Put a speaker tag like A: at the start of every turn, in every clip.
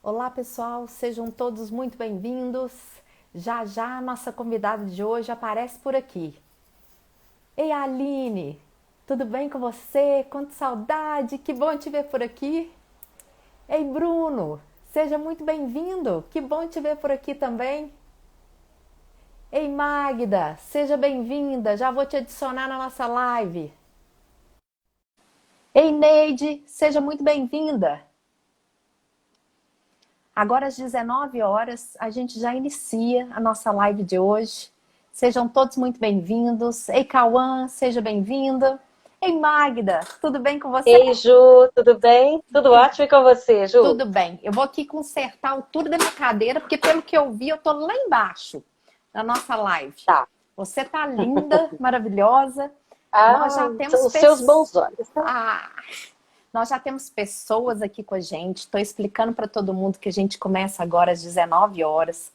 A: Olá pessoal, sejam todos muito bem-vindos. Já já a nossa convidada de hoje aparece por aqui. Ei Aline, tudo bem com você? Quanta saudade, que bom te ver por aqui. Ei Bruno, seja muito bem-vindo, que bom te ver por aqui também. Ei Magda, seja bem-vinda, já vou te adicionar na nossa live. Ei Neide, seja muito bem-vinda. Agora às 19 horas, a gente já inicia a nossa live de hoje. Sejam todos muito bem-vindos. Ei, Cauã, seja bem-vinda. Ei, Magda, tudo bem com você?
B: Ei, Ju, tudo bem? Tudo ótimo e com você, Ju?
A: Tudo bem. Eu vou aqui consertar a altura da minha cadeira, porque pelo que eu vi, eu tô lá embaixo na nossa live.
B: Tá.
A: Você tá linda, maravilhosa. Nós já
B: Ah,
A: temos
B: são os seus bons olhos, tá?
A: Nós já temos pessoas aqui com a gente. Estou explicando para todo mundo que a gente começa agora às 19 horas.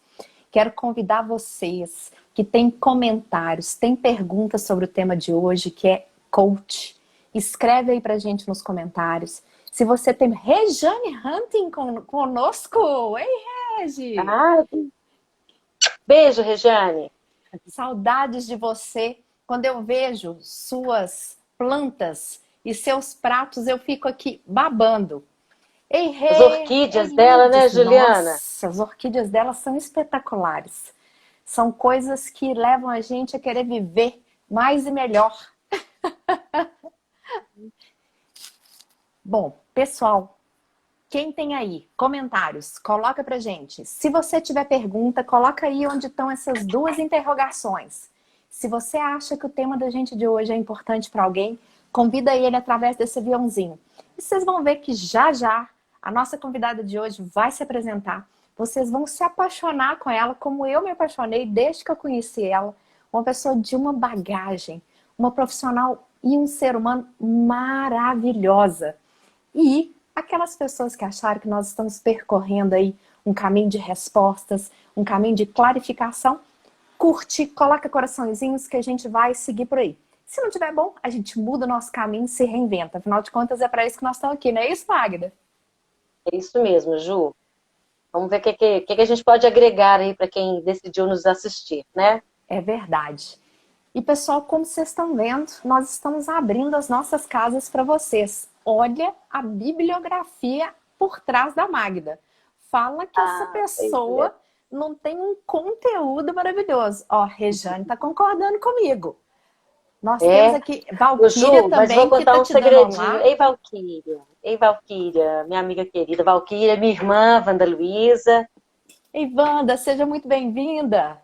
A: Quero convidar vocês que têm comentários, têm perguntas sobre o tema de hoje, que é coach. Escreve aí para a gente nos comentários. Se você tem Rejane Hunting conosco. Ei, Regi!
B: Ah, beijo, Regiane.
A: Saudades de você. Quando eu vejo suas plantas e seus pratos, eu fico aqui babando. Ei,
B: As
A: Rê, ei,
B: orquídeas dela, né,
A: lindos.
B: Juliana?
A: Nossa, as orquídeas dela são espetaculares. São coisas que levam a gente a querer viver mais e melhor. Bom, pessoal, quem tem aí comentários, coloca pra gente. Se você tiver pergunta, coloca aí onde estão essas duas interrogações. Se você acha que o tema da gente de hoje é importante para alguém, convida ele através desse aviãozinho. E vocês vão ver que já já a nossa convidada de hoje vai se apresentar. Vocês vão se apaixonar com ela, como eu me apaixonei desde que eu conheci ela. Uma pessoa de uma bagagem, uma profissional e um ser humano maravilhosa. E aquelas pessoas que acharam que nós estamos percorrendo aí um caminho de respostas, um caminho de clarificação, curte, coloca coraçõezinhos que a gente vai seguir por aí. Se não tiver bom, a gente muda o nosso caminho e se reinventa. Afinal de contas, é para isso que nós estamos aqui, não é isso, Magda?
B: É isso mesmo, Ju. Vamos ver o que a gente pode agregar aí para quem decidiu nos assistir, né?
A: É verdade. E pessoal, como vocês estão vendo, nós estamos abrindo as nossas casas para vocês. Olha a bibliografia por trás da Magda. Fala que essa
B: Ah, é isso
A: pessoa
B: mesmo.
A: não tem um conteúdo maravilhoso. Ó, Rejane está concordando comigo. Nós temos
B: É,
A: aqui
B: ô,
A: Valquíria
B: Ju, mas vou
A: também, que
B: contar
A: está
B: um
A: te dando
B: segredinho.
A: olá.
B: Ei, Valquíria. Ei, Valquíria, minha amiga querida. Valquíria, minha irmã, Wanda Luiza.
A: E Wanda, seja muito bem-vinda.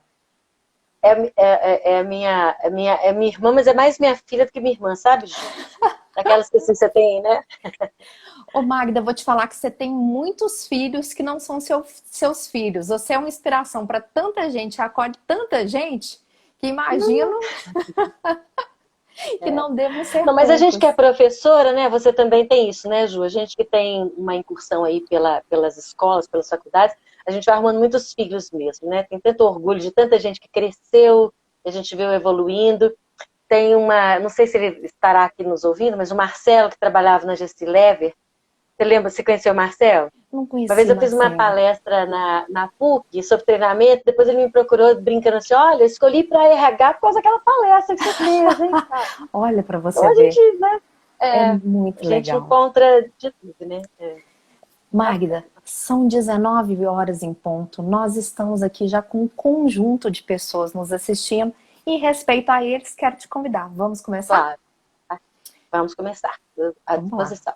B: É minha irmã, mas é mais minha filha do que minha irmã, sabe, Ju? Daquelas que assim, você tem, né?
A: Ô Magda, vou te falar que você tem muitos filhos que não são seus filhos. Você é uma inspiração para tanta gente, acolhe tanta gente, que imagino que
B: É.
A: não devam ser
B: Não, mas a gente que é
A: poucos.
B: professora, né? Você também tem isso, né, Ju? A gente que tem uma incursão aí pelas escolas, pelas faculdades, a gente vai arrumando muitos filhos mesmo, né? Tem tanto orgulho de tanta gente que cresceu, que a gente viu evoluindo. Tem uma, não sei se ele estará aqui nos ouvindo, mas o Marcelo, que trabalhava na Gessi Lever. Você lembra, você conheceu o Marcelo?
A: Não
B: Uma vez
A: conheci
B: eu fiz uma
A: Marcelo.
B: palestra na PUC sobre treinamento, depois ele me procurou brincando assim, olha, escolhi para RH por causa daquela palestra que você fez, hein?
A: Olha para
B: Então
A: você
B: a
A: ver.
B: gente, né,
A: É
B: a
A: muito
B: gente
A: legal.
B: encontra de tudo, né?
A: Magda,
B: Bacana.
A: são 19 horas em ponto. Nós estamos aqui já com um conjunto de pessoas nos assistindo. E em respeito a eles, quero te convidar. Vamos começar?
B: Claro. Tá? Vamos começar. À
A: Vamos lá.
B: disposição.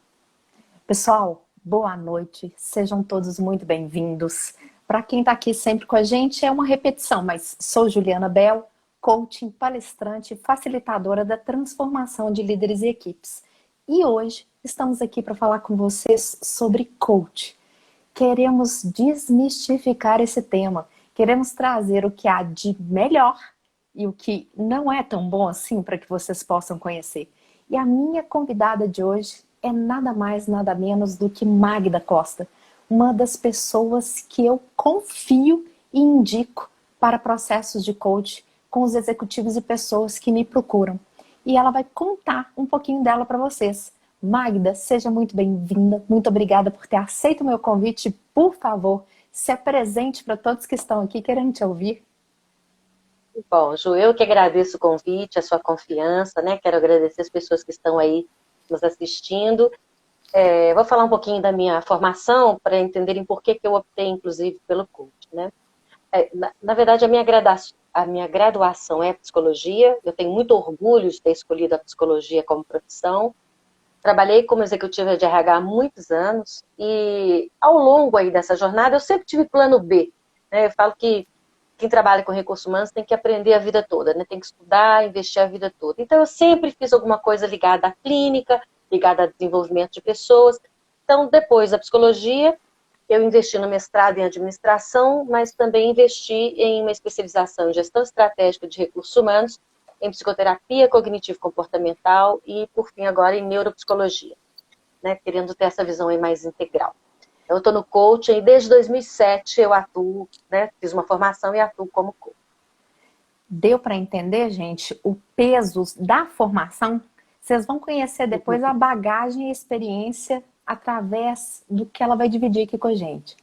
A: Pessoal, boa noite. Sejam todos muito bem-vindos. Para quem está aqui sempre com a gente, é uma repetição, mas sou Juliana Bell, coaching, palestrante e facilitadora da transformação de líderes e equipes. E hoje estamos aqui para falar com vocês sobre coach. Queremos desmistificar esse tema. Queremos trazer o que há de melhor e o que não é tão bom assim para que vocês possam conhecer. E a minha convidada de hoje é nada mais, nada menos do que Magda Costa, uma das pessoas que eu confio e indico para processos de coach com os executivos e pessoas que me procuram. E ela vai contar um pouquinho dela para vocês. Magda, seja muito bem-vinda. Muito obrigada por ter aceito o meu convite. Por favor, se apresente para todos que estão aqui querendo te ouvir.
B: Bom, Ju, eu que agradeço o convite, a sua confiança, né? Quero agradecer as pessoas que estão aí nos assistindo. Vou falar um pouquinho da minha formação para entenderem por que eu optei, inclusive, pelo coach, né? Na verdade, a minha graduação é psicologia. Eu tenho muito orgulho de ter escolhido a psicologia como profissão. Trabalhei como executiva de RH há muitos anos e ao longo aí dessa jornada eu sempre tive plano B, né? Eu falo que quem trabalha com recursos humanos tem que aprender a vida toda, né? Tem que estudar, investir a vida toda. Então eu sempre fiz alguma coisa ligada à clínica, ligada a desenvolvimento de pessoas. Então depois da psicologia, eu investi no mestrado em administração, mas também investi em uma especialização em gestão estratégica de recursos humanos, em psicoterapia cognitivo-comportamental e, por fim, agora em neuropsicologia, né, querendo ter essa visão aí mais integral. Então, eu estou no coaching e desde 2007 eu atuo, né, fiz uma formação e atuo como coach.
A: Deu para entender, gente, o peso da formação? Vocês vão conhecer depois a bagagem e experiência através do que ela vai dividir aqui com a gente.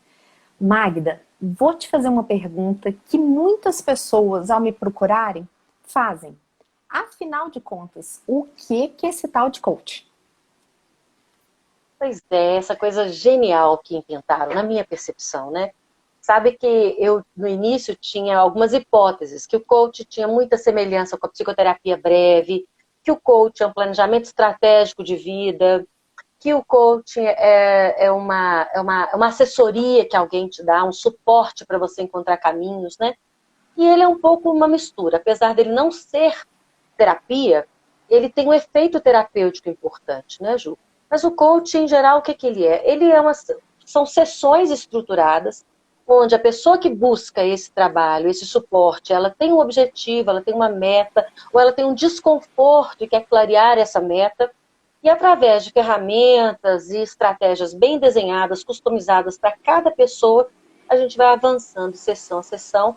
A: Magda, vou te fazer uma pergunta que muitas pessoas, ao me procurarem, fazem. Afinal de contas, o que é esse tal de coach?
B: Pois é, essa coisa genial que inventaram, na minha percepção, né? Sabe que eu, no início, tinha algumas hipóteses, que o coach tinha muita semelhança com a psicoterapia breve, que o coach é um planejamento estratégico de vida, que o coaching é uma assessoria que alguém te dá, um suporte para você encontrar caminhos, né? E ele é um pouco uma mistura. Apesar dele não ser terapia, ele tem um efeito terapêutico importante, né, Ju? Mas o coaching, em geral, o que que ele é? São sessões estruturadas, onde a pessoa que busca esse trabalho, esse suporte, ela tem um objetivo, ela tem uma meta, ou ela tem um desconforto e quer clarear essa meta, e através de ferramentas e estratégias bem desenhadas, customizadas para cada pessoa, a gente vai avançando sessão a sessão,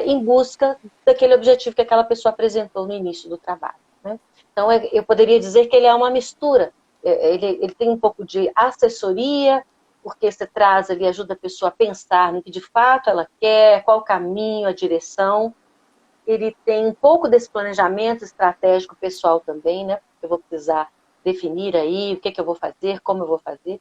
B: em busca daquele objetivo que aquela pessoa apresentou no início do trabalho, né? Então, eu poderia dizer que ele é uma mistura. Ele tem um pouco de assessoria, porque você traz ali, ajuda a pessoa a pensar no que de fato ela quer, qual o caminho, a direção. Ele tem um pouco desse planejamento estratégico pessoal também, né? Eu vou precisar definir aí o que eu vou fazer, como eu vou fazer.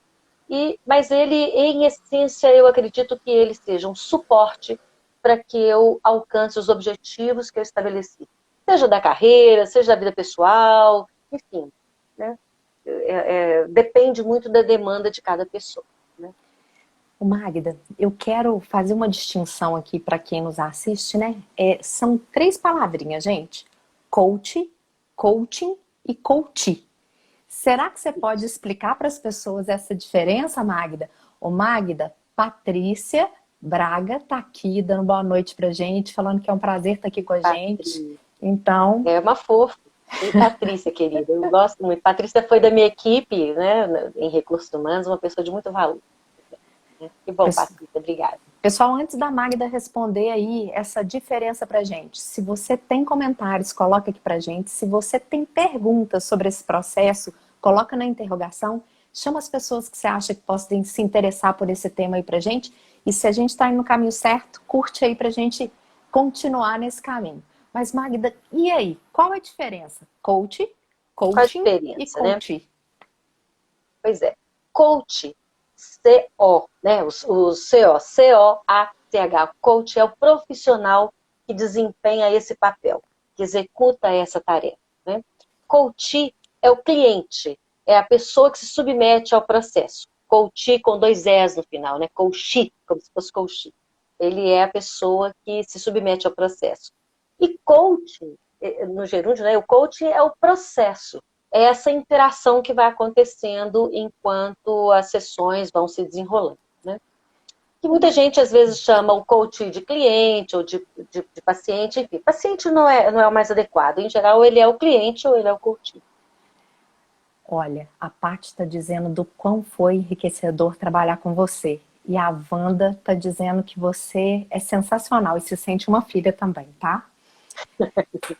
B: Mas ele, em essência, eu acredito que ele seja um suporte para que eu alcance os objetivos que eu estabeleci. Seja da carreira, seja da vida pessoal, enfim, né? Depende muito da demanda de cada pessoa, né?
A: Magda, eu quero fazer uma distinção aqui para quem nos assiste, né? São 3 palavrinhas, gente. Coach, coaching e coachee. Será que você pode explicar para as pessoas essa diferença, Magda? Ô Magda, Patrícia Braga tá aqui dando boa noite pra gente, falando que é um prazer estar aqui com a gente. Então...
B: É uma fofa. E Patrícia, querida, eu gosto muito. Patrícia foi da minha equipe, né, em recursos humanos, uma pessoa de muito valor. Que bom, Patrícia, obrigada.
A: Pessoal, antes da Magda responder aí essa diferença pra gente, se você tem comentários, coloca aqui pra gente. Se você tem perguntas sobre esse processo, coloca na interrogação. Chama as pessoas que você acha que podem se interessar por esse tema aí pra gente. E se a gente tá indo no caminho certo, curte aí pra gente continuar nesse caminho. Mas Magda, e aí? Qual a diferença? Coach, coaching e coachee, né?
B: Pois é. Coach, C-O, né? O C-O, C-O-A-C-H. Coach é o profissional que desempenha esse papel, que executa essa tarefa, né? Coachee é o cliente, é a pessoa que se submete ao processo. Coachee com 2 Es no final, né? Coachee, como se fosse coachee. Ele é a pessoa que se submete ao processo. E coaching, no gerúndio, né? O coaching é o processo. É essa interação que vai acontecendo enquanto as sessões vão se desenrolando, né? Que muita gente às vezes chama o coach de cliente ou de paciente, enfim. Paciente não é o mais adequado. Em geral, ele é o cliente ou ele é o coach.
A: Olha, a Paty está dizendo do quão foi enriquecedor trabalhar com você. E a Wanda está dizendo que você é sensacional e se sente uma filha também, tá?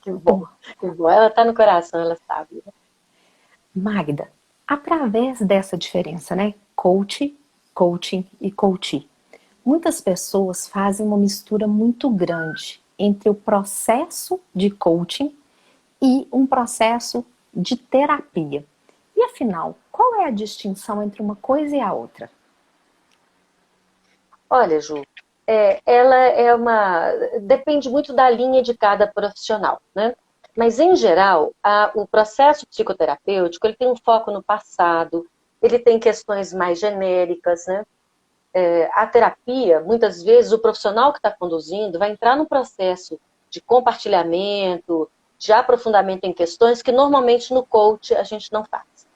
B: Que bom, que bom. Ela está no coração, ela sabe.
A: Magda, Através dessa diferença, né? Coach, coaching e coachee. Muitas pessoas fazem uma mistura muito grande entre o processo de coaching e um processo de terapia. E afinal, qual é a distinção entre uma coisa e a outra?
B: Olha, Ju, ela é uma. Depende muito da linha de cada profissional, né? Mas, em geral, o processo psicoterapêutico ele tem um foco no passado, ele tem questões mais genéricas, né? A terapia, muitas vezes, o profissional que está conduzindo vai entrar num processo de compartilhamento, de aprofundamento em questões que normalmente no coach a gente não faz.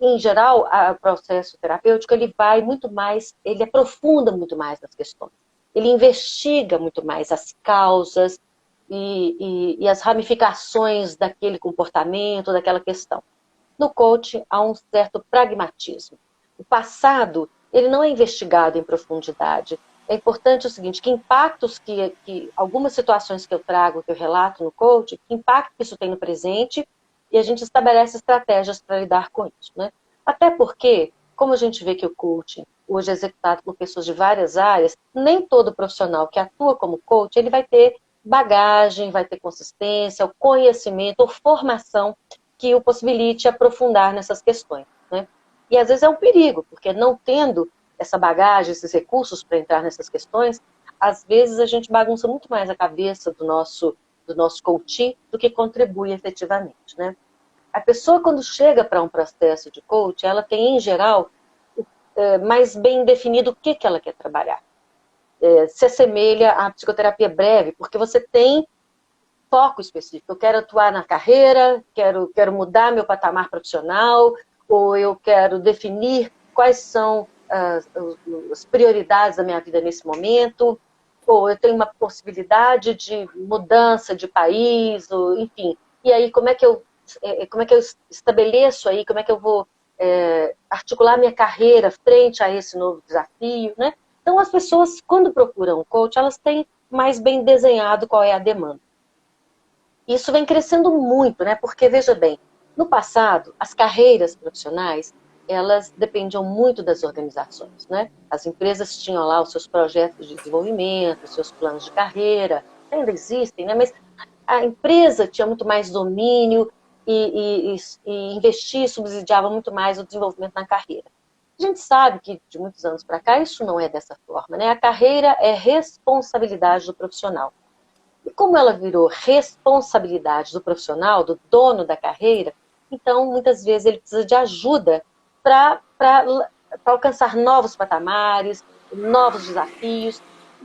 B: Em geral, o processo terapêutico ele vai muito mais, ele aprofunda muito mais nas questões. Ele investiga muito mais as causas e as ramificações daquele comportamento, daquela questão. No coaching há um certo pragmatismo. O passado, ele não é investigado em profundidade. É importante o seguinte, que impactos que algumas situações que eu trago, que eu relato no coaching, que impacto que isso tem no presente, e a gente estabelece estratégias para lidar com isso, né? Até porque, como a gente vê que o coaching hoje é executado por pessoas de várias áreas, nem todo profissional que atua como coach, ele vai ter bagagem, vai ter consistência, o conhecimento ou formação que o possibilite aprofundar nessas questões, né? E às vezes é um perigo, porque não tendo essa bagagem, esses recursos para entrar nessas questões, às vezes a gente bagunça muito mais a cabeça do nosso coach do que contribui efetivamente, né? A pessoa, quando chega para um processo de coach, ela tem, em geral, mais bem definido o que ela quer trabalhar. Se assemelha à psicoterapia breve, porque você tem foco específico. Eu quero atuar na carreira, quero mudar meu patamar profissional, ou eu quero definir quais são as prioridades da minha vida nesse momento, ou eu tenho uma possibilidade de mudança de país, ou, enfim. E aí, como é que eu estabeleço aí, como é que eu vou articular minha carreira frente a esse novo desafio, né? Então, as pessoas, quando procuram um coach, elas têm mais bem desenhado qual é a demanda. Isso vem crescendo muito, né? Porque, veja bem, no passado, as carreiras profissionais, elas dependiam muito das organizações, né? As empresas tinham lá os seus projetos de desenvolvimento, os seus planos de carreira, ainda existem, né? Mas a empresa tinha muito mais domínio e investia, subsidiava muito mais o desenvolvimento na carreira. A gente sabe que, de muitos anos para cá, isso não é dessa forma, né? A carreira é responsabilidade do profissional. E como ela virou responsabilidade do profissional, do dono da carreira, então muitas vezes ele precisa de ajuda para alcançar novos patamares, novos desafios.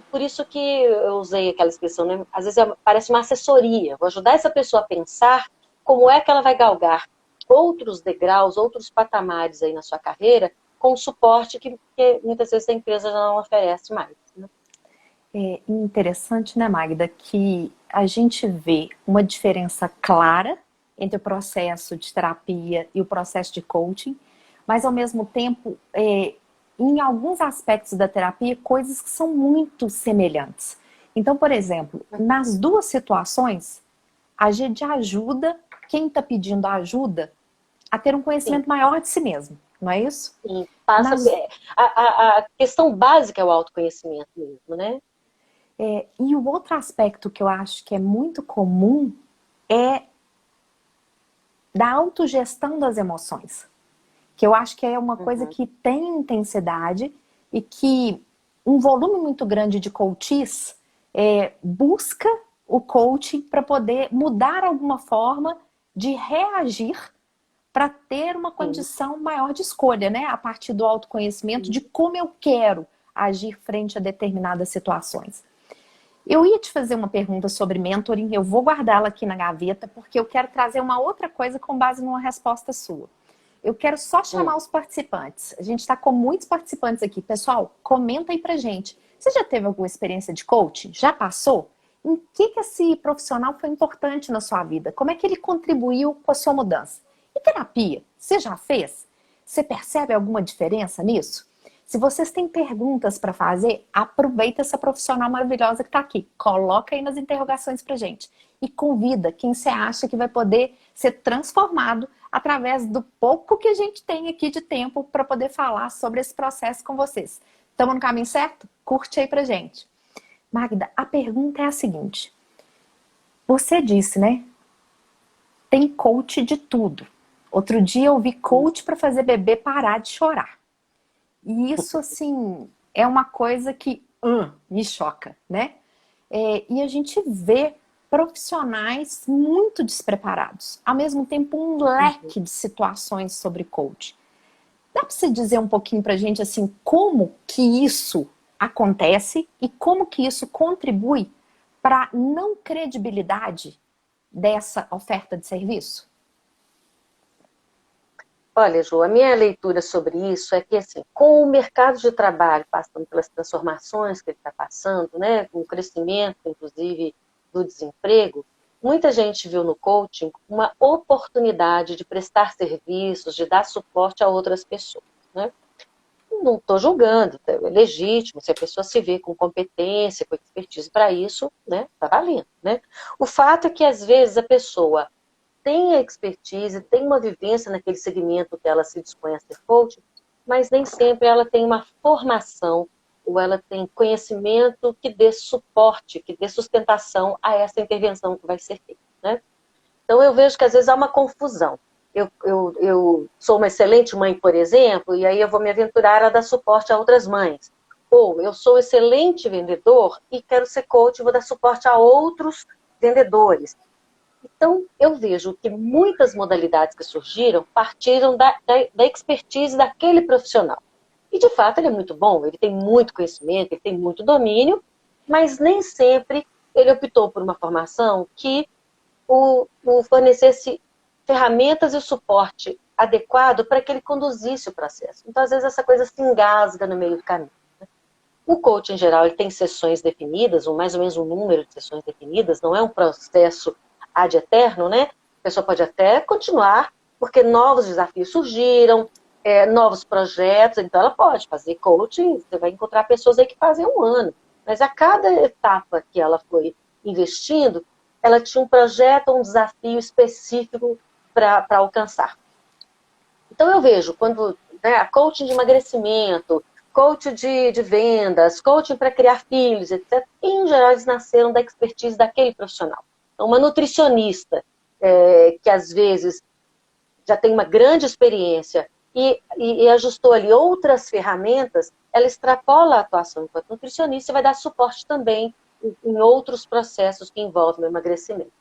B: Por isso que eu usei aquela expressão, né? Às vezes parece uma assessoria. Vou ajudar essa pessoa a pensar como é que ela vai galgar outros degraus, outros patamares aí na sua carreira, com o suporte que muitas vezes a empresa já não oferece mais, né?
A: É interessante, né, Magda, que a gente vê uma diferença clara entre o processo de terapia e o processo de coaching, mas ao mesmo tempo, em alguns aspectos da terapia, coisas que são muito semelhantes. Então, por exemplo, nas duas situações, a gente ajuda quem está pedindo ajuda a ter um
B: Sim.
A: conhecimento maior de si mesmo, não é isso?
B: Sim, passa,
A: Nas,
B: a questão básica é o autoconhecimento mesmo, né?
A: e o outro aspecto que eu acho que é muito comum é da autogestão das emoções. Que eu acho que é uma coisa
B: Uhum.
A: que tem intensidade e que um volume muito grande de coaches busca o coaching para poder mudar alguma forma de reagir para ter uma
B: Sim.
A: condição maior de escolha, né? A partir do autoconhecimento de como eu quero agir frente a determinadas situações. Eu ia te fazer uma pergunta sobre mentoring, eu vou guardá-la aqui na gaveta, porque eu quero trazer uma outra coisa com base numa resposta sua. Eu quero só chamar os participantes. A gente está com muitos participantes aqui. Pessoal, comenta aí pra gente. Você já teve alguma experiência de coaching? Já passou? Em que esse profissional foi importante na sua vida? Como é que ele contribuiu com a sua mudança? E terapia? Você já fez? Você percebe alguma diferença nisso? Se vocês têm perguntas para fazer, aproveita essa profissional maravilhosa que está aqui. Coloca aí nas interrogações pra gente. E convida quem você acha que vai poder ser transformado através do pouco que a gente tem aqui de tempo para poder falar sobre esse processo com vocês. Estamos no caminho certo? Curte aí pra gente. Magda, a pergunta é a seguinte. Você disse, né? Tem coach de tudo. Outro dia eu vi coach para fazer bebê parar de chorar. E isso, assim, é uma coisa que me choca, né? E a gente vê profissionais muito despreparados. Ao mesmo tempo, um leque de situações sobre coach. Dá para você dizer um pouquinho para a gente, assim, como que isso acontece e como que isso contribui para a não credibilidade dessa oferta de serviço?
B: Olha, Ju, a minha leitura sobre isso é que, assim, com o mercado de trabalho passando pelas transformações que ele está passando, né, com o crescimento, inclusive, do desemprego, muita gente viu no coaching uma oportunidade de prestar serviços, de dar suporte a outras pessoas, né? Não estou julgando, é legítimo, se a pessoa se vê com competência, com expertise para isso, né, tá valendo, né? O fato é que, às vezes, a pessoa tem a expertise, tem uma vivência naquele segmento que ela se dispõe a ser coach, mas nem sempre ela tem uma formação ou ela tem conhecimento que dê suporte, que dê sustentação a essa intervenção que vai ser feita, né? Então eu vejo que às vezes há uma confusão. Eu sou uma excelente mãe, por exemplo, e aí eu vou me aventurar a dar suporte a outras mães. Ou eu sou excelente vendedor e quero ser coach e vou dar suporte a outros vendedores. Então, eu vejo que muitas modalidades que surgiram partiram da expertise daquele profissional. E, de fato, ele é muito bom, ele tem muito conhecimento, ele tem muito domínio, mas nem sempre ele optou por uma formação que o fornecesse ferramentas e suporte adequado para que ele conduzisse o processo. Então, às vezes, essa coisa se engasga no meio do caminho. O coach, em geral, ele tem sessões definidas, ou mais ou menos um número de sessões definidas, não é um processo ad eterno, né? A pessoa pode até continuar, porque novos desafios surgiram, novos projetos, então ela pode fazer coaching, você vai encontrar pessoas aí que fazem 1 ano, mas a cada etapa que ela foi investindo, ela tinha um projeto, um desafio específico para alcançar. Então eu vejo, quando a coaching de emagrecimento, coaching de vendas, coaching para criar filhos, etc., em geral eles nasceram da expertise daquele profissional. Uma nutricionista que às vezes já tem uma grande experiência e ajustou ali outras ferramentas, ela extrapola a atuação enquanto nutricionista e vai dar suporte também em outros processos que envolvem o emagrecimento.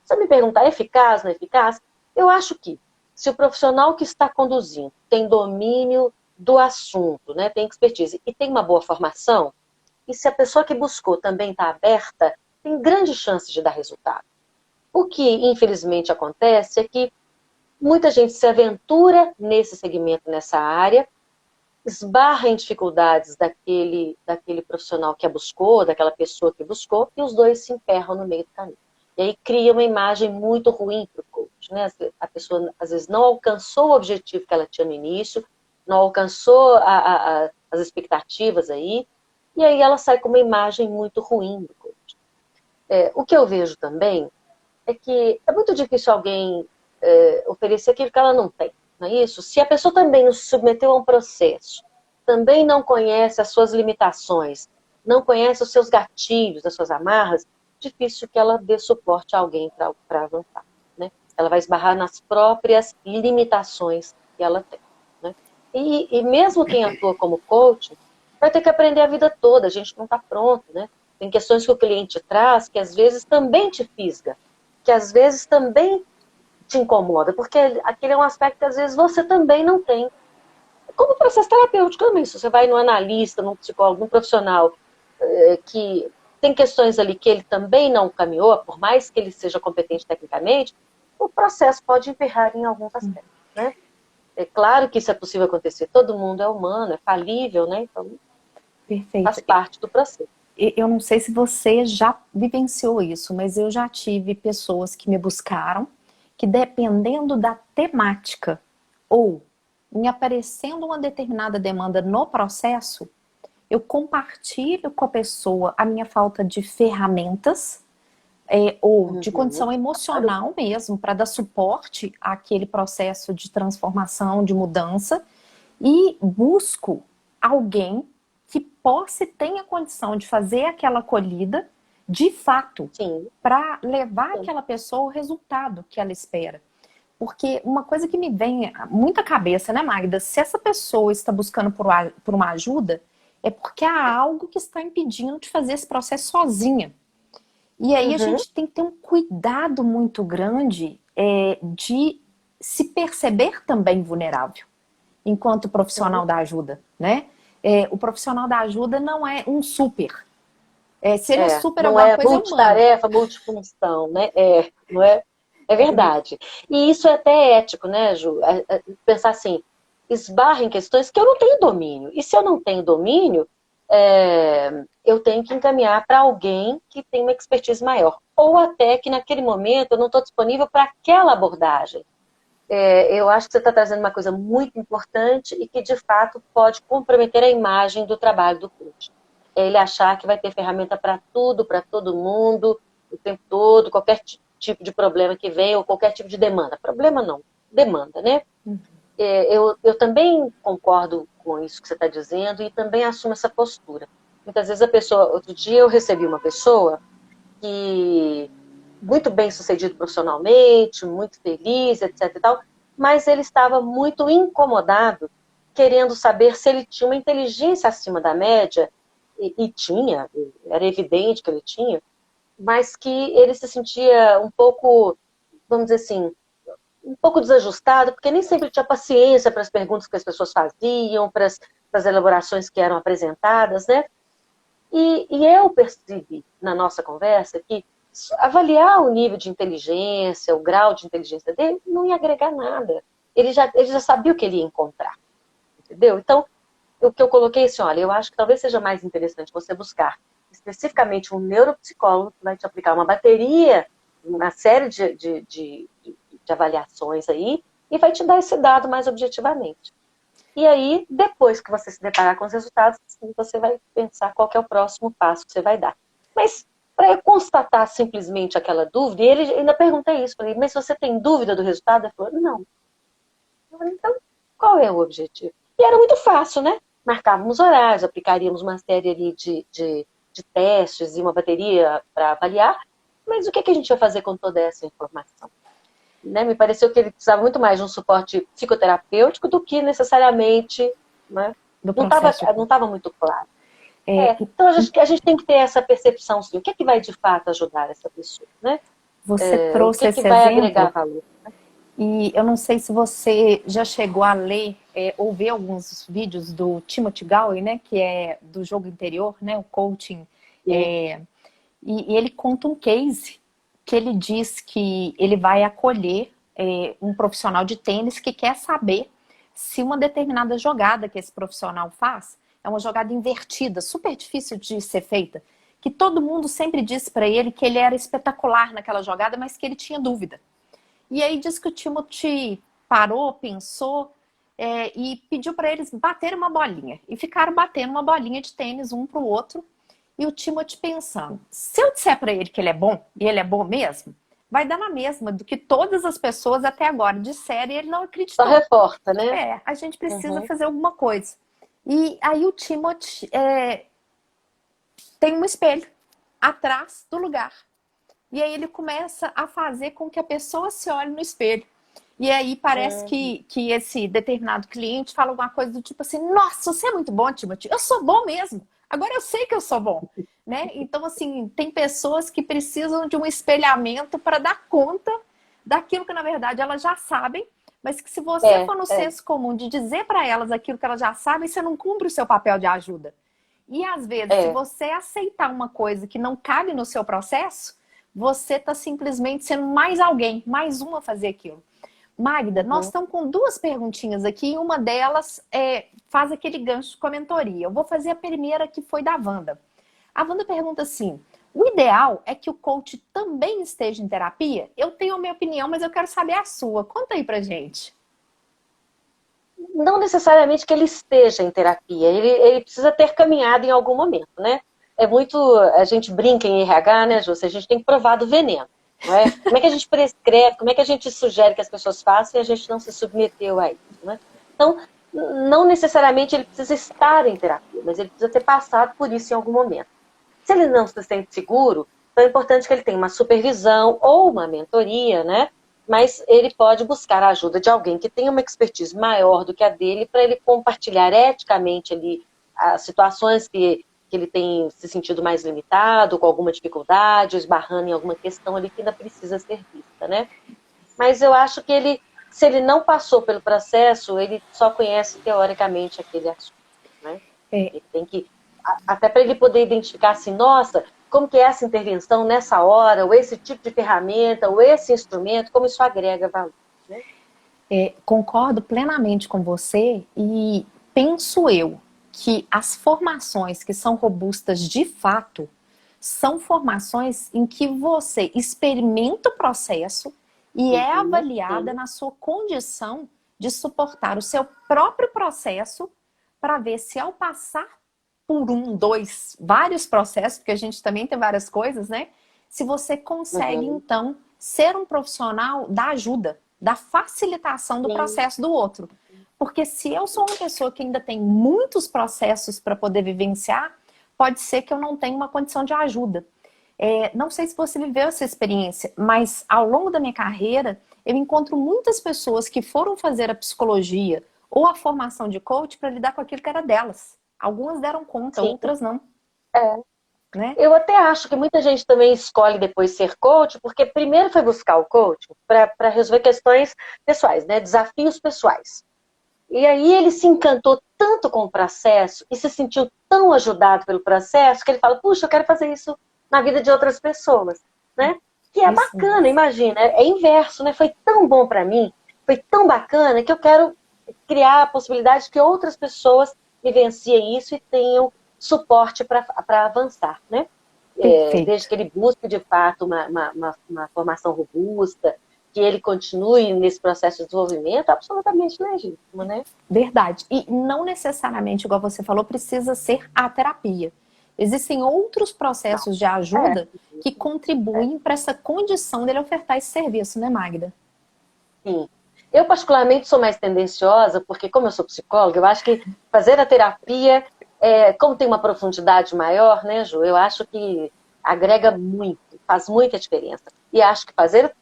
B: Se você me perguntar, é eficaz, não é eficaz? Eu acho que se o profissional que está conduzindo tem domínio do assunto, né, tem expertise e tem uma boa formação, e se a pessoa que buscou também está aberta, tem grande chance de dar resultado. O que, infelizmente, acontece é que muita gente se aventura nesse segmento, nessa área, esbarra em dificuldades daquele profissional que a buscou, daquela pessoa que buscou, e os dois se emperram no meio do caminho. E aí cria uma imagem muito ruim para o coach, né? A pessoa, às vezes, não alcançou o objetivo que ela tinha no início, não alcançou as expectativas aí, e aí ela sai com uma imagem muito ruim do coach. O que eu vejo também é que é muito difícil alguém oferecer aquilo que ela não tem, não é isso? Se a pessoa também não se submeteu a um processo, também não conhece as suas limitações, não conhece os seus gatilhos, as suas amarras, difícil que ela dê suporte a alguém para avançar, né? Ela vai esbarrar nas próprias limitações que ela tem, né? E mesmo quem atua como coach vai ter que aprender a vida toda, a gente não está pronto, né? Tem questões que o cliente traz que às vezes também te fisga, que às vezes também te incomoda, porque aquele é um aspecto que às vezes você também não tem. Como processo terapêutico também, se você vai num analista, num psicólogo, num profissional que tem questões ali que ele também não caminhou, por mais que ele seja competente tecnicamente, o processo pode emperrar em alguns aspectos, né? É claro que isso é possível acontecer, todo mundo é humano, é falível, né? Então,
A: Perfeito.
B: Faz parte do processo.
A: Eu não sei se você já vivenciou isso, mas eu já tive pessoas que me buscaram, que dependendo da temática ou em aparecendo uma determinada demanda no processo, eu compartilho com a pessoa a minha falta de ferramentas ou de
B: Uhum.
A: condição emocional mesmo, para dar suporte àquele processo de transformação, de mudança, e busco alguém que possa e tenha condição de fazer aquela acolhida de fato,
B: Sim,
A: para levar
B: sim.
A: aquela pessoa o resultado que ela espera. Porque uma coisa que me vem muito à cabeça, né, Magda? Se essa pessoa está buscando por uma ajuda, é porque há algo que está impedindo de fazer esse processo sozinha. E aí a
B: Uhum.
A: gente tem que ter um cuidado muito grande de se perceber também vulnerável, enquanto profissional
B: Sim.
A: da ajuda, né? O profissional da ajuda não é um super. Se ele é super
B: Não
A: alguma
B: é
A: coisa, é humano.
B: multitarefa, multifunção, né? Não é? É verdade. E isso é até ético, né, Ju? Pensar assim, esbarra em questões que eu não tenho domínio. E se eu não tenho domínio, eu tenho que encaminhar para alguém que tem uma expertise maior. Ou até que naquele momento eu não estou disponível para aquela abordagem. Eu acho que você está trazendo uma coisa muito importante e que, de fato, pode comprometer a imagem do trabalho do coach. É ele achar que vai ter ferramenta para tudo, para todo mundo, o tempo todo, qualquer tipo de problema que venha, ou qualquer tipo de demanda. Problema não, demanda, né? Eu também concordo com isso que você está dizendo e também assumo essa postura. Muitas vezes a pessoa... Outro dia eu recebi uma pessoa que muito bem sucedido profissionalmente, muito feliz, etc e tal, mas ele estava muito incomodado, querendo saber se ele tinha uma inteligência acima da média, e tinha, era evidente que ele tinha, mas que ele se sentia um pouco, vamos dizer assim, um pouco desajustado, porque nem sempre tinha paciência para as perguntas que as pessoas faziam, para as elaborações que eram apresentadas, né? E eu percebi na nossa conversa que avaliar o nível de inteligência, o grau de inteligência dele, não ia agregar nada. Ele já sabia o que ele ia encontrar, entendeu? Então, o que eu coloquei é assim, olha, eu acho que talvez seja mais interessante você buscar especificamente um neuropsicólogo que vai te aplicar uma bateria, uma série de avaliações aí, e vai te dar esse dado mais objetivamente. E aí, depois que você se deparar com os resultados, você vai pensar qual que é o próximo passo que você vai dar. Mas, para eu constatar simplesmente aquela dúvida, e ele ainda perguntei isso, falei, mas você tem dúvida do resultado? Ele falou, não. Eu falei, então, qual é o objetivo? E era muito fácil, né? Marcávamos horários, aplicaríamos uma série ali de testes e uma bateria para avaliar, mas o que a gente ia fazer com toda essa informação? Né? Me pareceu que ele precisava muito mais de um suporte psicoterapêutico do que necessariamente, né?
A: Do
B: Não estava
A: processo de...
B: não tava muito claro.
A: É,
B: Então a gente tem que ter essa percepção, sim. O que é que vai de fato ajudar essa pessoa, né?
A: você
B: O que
A: trouxe
B: é que
A: esse
B: vai agregar
A: exemplo,
B: valor?
A: e eu não sei se você já chegou a ler ou ver alguns vídeos do Timothy Galway, né, que é do jogo interior, né, o coaching,
B: Sim.
A: e ele conta um case que ele diz que ele vai acolher um profissional de tênis que quer saber se uma determinada jogada que esse profissional faz é uma jogada invertida, super difícil de ser feita, que todo mundo sempre disse para ele que ele era espetacular naquela jogada, mas que ele tinha dúvida. E aí diz que o Timothy parou, pensou e pediu para eles baterem uma bolinha. E ficaram batendo uma bolinha de tênis um para o outro. E o Timothy pensando, se eu disser para ele que ele é bom, e ele é bom mesmo, vai dar na mesma do que todas as pessoas até agora disseram e ele não
B: Só
A: acreditou.
B: reforça, né?
A: A gente precisa
B: Uhum.
A: fazer alguma coisa. E aí o Timothy tem um espelho atrás do lugar. E aí ele começa a fazer com que a pessoa se olhe no espelho. E aí parece
B: Uhum.
A: que esse determinado cliente fala alguma coisa do tipo assim, nossa, você é muito bom, Timothy, eu sou bom mesmo. Agora eu sei que eu sou bom. Né? Então, assim, tem pessoas que precisam de um espelhamento para dar conta daquilo que, na verdade, elas já sabem, mas que se você
B: É,
A: for no
B: é,
A: senso comum de dizer para elas aquilo que elas já sabem, você não cumpre o seu papel de ajuda. E às vezes, se
B: é.
A: você aceitar uma coisa que não cabe no seu processo, você está simplesmente sendo mais alguém, mais uma a fazer aquilo. Magda, nós
B: Uhum.
A: estamos com duas perguntinhas aqui, e uma delas faz aquele gancho de comentaria. Eu vou fazer a primeira, que foi da Wanda. A Wanda pergunta assim, o ideal é que o coach também esteja em terapia? Eu tenho a minha opinião, mas eu quero saber a sua. Conta aí pra gente.
B: Não necessariamente que ele esteja em terapia, ele precisa ter caminhado em algum momento, né? a gente brinca em RH, né, Jô? A gente tem que provar do veneno, não é? Como é que a gente prescreve, como é que a gente sugere que as pessoas façam e a gente não se submeteu a isso, né? Então, não necessariamente ele precisa estar em terapia, mas ele precisa ter passado por isso em algum momento. Se ele não se sente seguro, então é importante que ele tenha uma supervisão ou uma mentoria, né? Mas ele pode buscar a ajuda de alguém que tenha uma expertise maior do que a dele para ele compartilhar eticamente ali as situações que ele tem se sentido mais limitado, com alguma dificuldade, esbarrando em alguma questão ali que ainda precisa ser vista, né? Mas eu acho que ele, se ele não passou pelo processo, ele só conhece teoricamente aquele assunto, né? Ele tem que, até para ele poder identificar assim, nossa, como que é essa intervenção nessa hora, ou esse tipo de ferramenta, ou esse instrumento, como isso agrega valor, né?
A: Concordo plenamente com você e penso eu que as formações que são robustas de fato são formações em que você experimenta o processo e é avaliada na sua condição de suportar o seu próprio processo para ver se ao passar por vários processos, porque a gente também tem várias coisas, né? Se você consegue, então, ser um profissional da ajuda, da facilitação do processo do outro. Porque se eu sou uma pessoa que ainda tem muitos processos para poder vivenciar, pode ser que eu não tenha uma condição de ajuda. Não sei se você viveu essa experiência, mas ao longo da minha carreira, eu encontro muitas pessoas que foram fazer a psicologia ou a formação de coach para lidar com aquilo que era delas. Algumas deram conta,
B: Sim.
A: outras não. Né?
B: Eu até acho que muita gente também escolhe depois ser coach, porque primeiro foi buscar o coach para resolver questões pessoais, né? Desafios pessoais. E aí ele se encantou tanto com o processo e se sentiu tão ajudado pelo processo que ele fala, puxa, eu quero fazer isso na vida de outras pessoas, né? Que é bacana, imagina, é inverso, né? Foi tão bom para mim, foi tão bacana que eu quero criar a possibilidade de que outras pessoas vivenciem isso e tenham suporte para avançar, né? Desde que ele busque, de fato, uma formação robusta, que ele continue nesse processo de desenvolvimento, absolutamente legítimo, né?
A: Verdade. E não necessariamente, igual você falou, precisa ser a terapia. Existem outros processos de ajuda que contribuem para essa condição dele ofertar esse serviço, né, Magda?
B: Sim. Eu, particularmente, sou mais tendenciosa, porque como eu sou psicóloga, eu acho que fazer a terapia, como tem uma profundidade maior, né, Ju? Eu acho que agrega muito, faz muita diferença. E acho que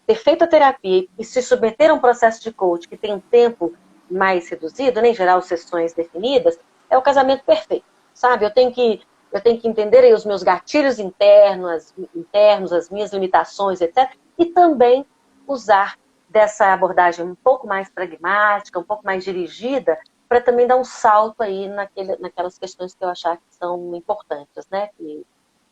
B: ter feito a terapia e se submeter a um processo de coach que tem um tempo mais reduzido, né, em geral sessões definidas, é o casamento perfeito, sabe? Eu tenho que entender aí os meus gatilhos internos, as minhas limitações, etc. E também usar dessa abordagem um pouco mais pragmática, um pouco mais dirigida, para também dar um salto aí naquelas questões que eu achar que são importantes, né? Que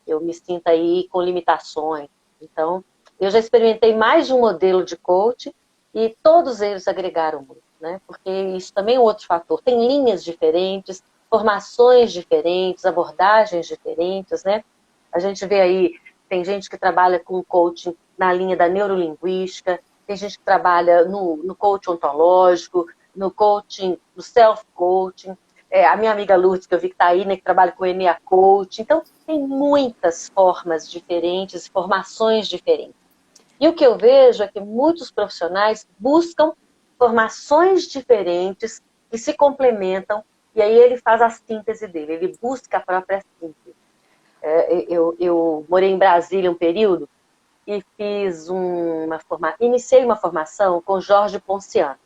B: eu me sinta aí com limitações. Então, eu já experimentei mais de um modelo de coach e todos eles agregaram muito, né? Porque isso também é um outro fator. Tem linhas diferentes, formações diferentes, abordagens diferentes, né? A gente vê aí, tem gente que trabalha com coaching na linha da neurolinguística, tem gente que trabalha no coaching ontológico, no coaching, no self-coaching. A minha amiga Lourdes, que eu vi que está aí, né, que trabalha com EMEA Coaching. Então, tem muitas formas diferentes, formações diferentes. E o que eu vejo é que muitos profissionais buscam formações diferentes que se complementam, e aí ele faz a síntese dele, ele busca a própria síntese. Eu morei em Brasília um período, e iniciei uma formação com Jorge Ponciano,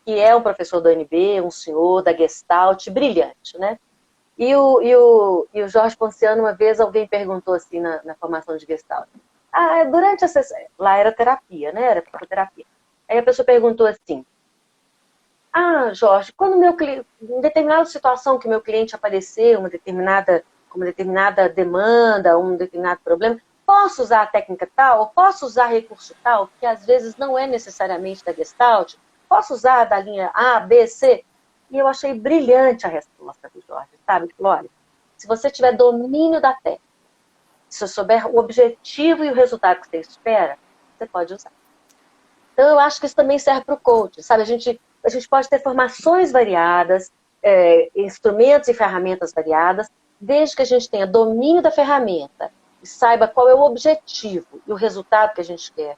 B: que é um professor do UNB, um senhor da Gestalt, brilhante, né? E o Jorge Ponciano, uma vez alguém perguntou assim na formação de Gestalt, durante a sessão, lá era terapia, né? Era psicoterapia. Aí a pessoa perguntou assim, Jorge, quando em determinada situação que meu cliente apareceu, uma determinada demanda, um determinado problema, posso usar a técnica tal, ou posso usar recurso tal, que às vezes não é necessariamente da Gestalt, posso usar da linha A, B, C? E eu achei brilhante a resposta do Jorge, sabe? Ele falou, olha, se você tiver domínio da técnica, se você souber o objetivo e o resultado que você espera, você pode usar. Então, eu acho que isso também serve para o coach, sabe? A gente pode ter formações variadas, instrumentos e ferramentas variadas, desde que a gente tenha domínio da ferramenta e saiba qual é o objetivo e o resultado que a gente quer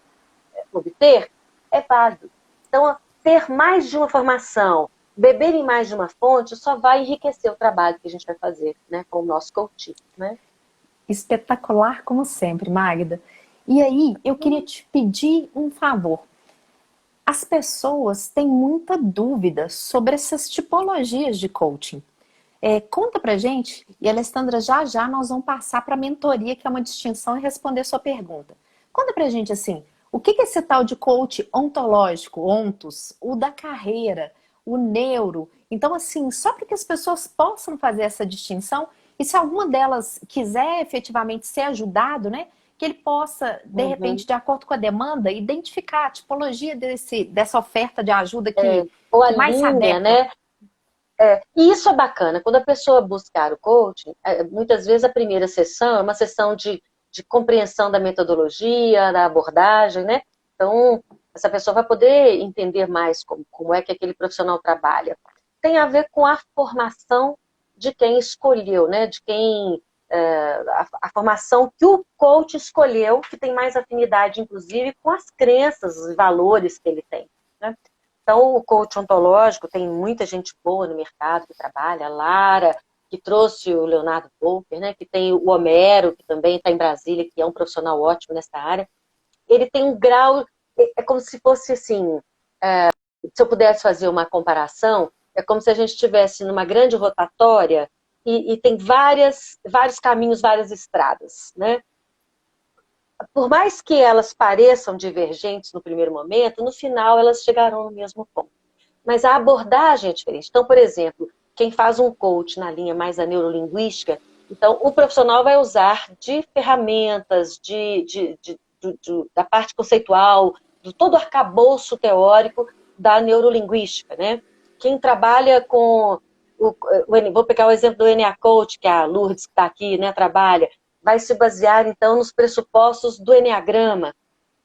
B: obter, é válido. Então, ter mais de uma formação, beber em mais de uma fonte, só vai enriquecer o trabalho que a gente vai fazer, né, com o nosso coaching, né?
A: Espetacular como sempre, Magda. E aí, eu queria te pedir um favor. As pessoas têm muita dúvida sobre essas tipologias de coaching. Conta pra gente, e Alessandra, já já nós vamos passar para a mentoria, que é uma distinção, e responder sua pergunta. Conta pra gente assim, o que é esse tal de coach ontológico, ontos, o da carreira, o neuro? Então, assim, só para que as pessoas possam fazer essa distinção, e se alguma delas quiser efetivamente ser ajudado, né? Que ele possa, de repente, de acordo com a demanda, identificar a tipologia dessa oferta de ajuda
B: Ou a
A: que mais se
B: linha,
A: adequa.
B: né? E isso é bacana. Quando a pessoa buscar o coaching, muitas vezes a primeira sessão é uma sessão de compreensão da metodologia, da abordagem, né? Então, essa pessoa vai poder entender mais como é que aquele profissional trabalha. Tem a ver com a formação de quem escolheu, né? De quem a formação que o coach escolheu, que tem mais afinidade, inclusive, com as crenças e valores que ele tem, né? Então, o coach ontológico, tem muita gente boa no mercado que trabalha, a Lara, que trouxe o Leonardo Volker, né, que tem o Homero, que também está em Brasília, que é um profissional ótimo nessa área. Ele tem um grau, é como se fosse assim, se eu pudesse fazer uma comparação, é como se a gente estivesse numa grande rotatória e tem vários caminhos, várias estradas, né? Por mais que elas pareçam divergentes no primeiro momento, no final elas chegarão no mesmo ponto. Mas a abordagem é diferente. Então, por exemplo, quem faz um coach na linha mais da neurolinguística, então o profissional vai usar de ferramentas, da parte conceitual, de todo o arcabouço teórico da neurolinguística, né? Quem trabalha com vou pegar o exemplo do NA Coach, que a Lourdes que está aqui, né, trabalha, vai se basear então nos pressupostos do Eneagrama.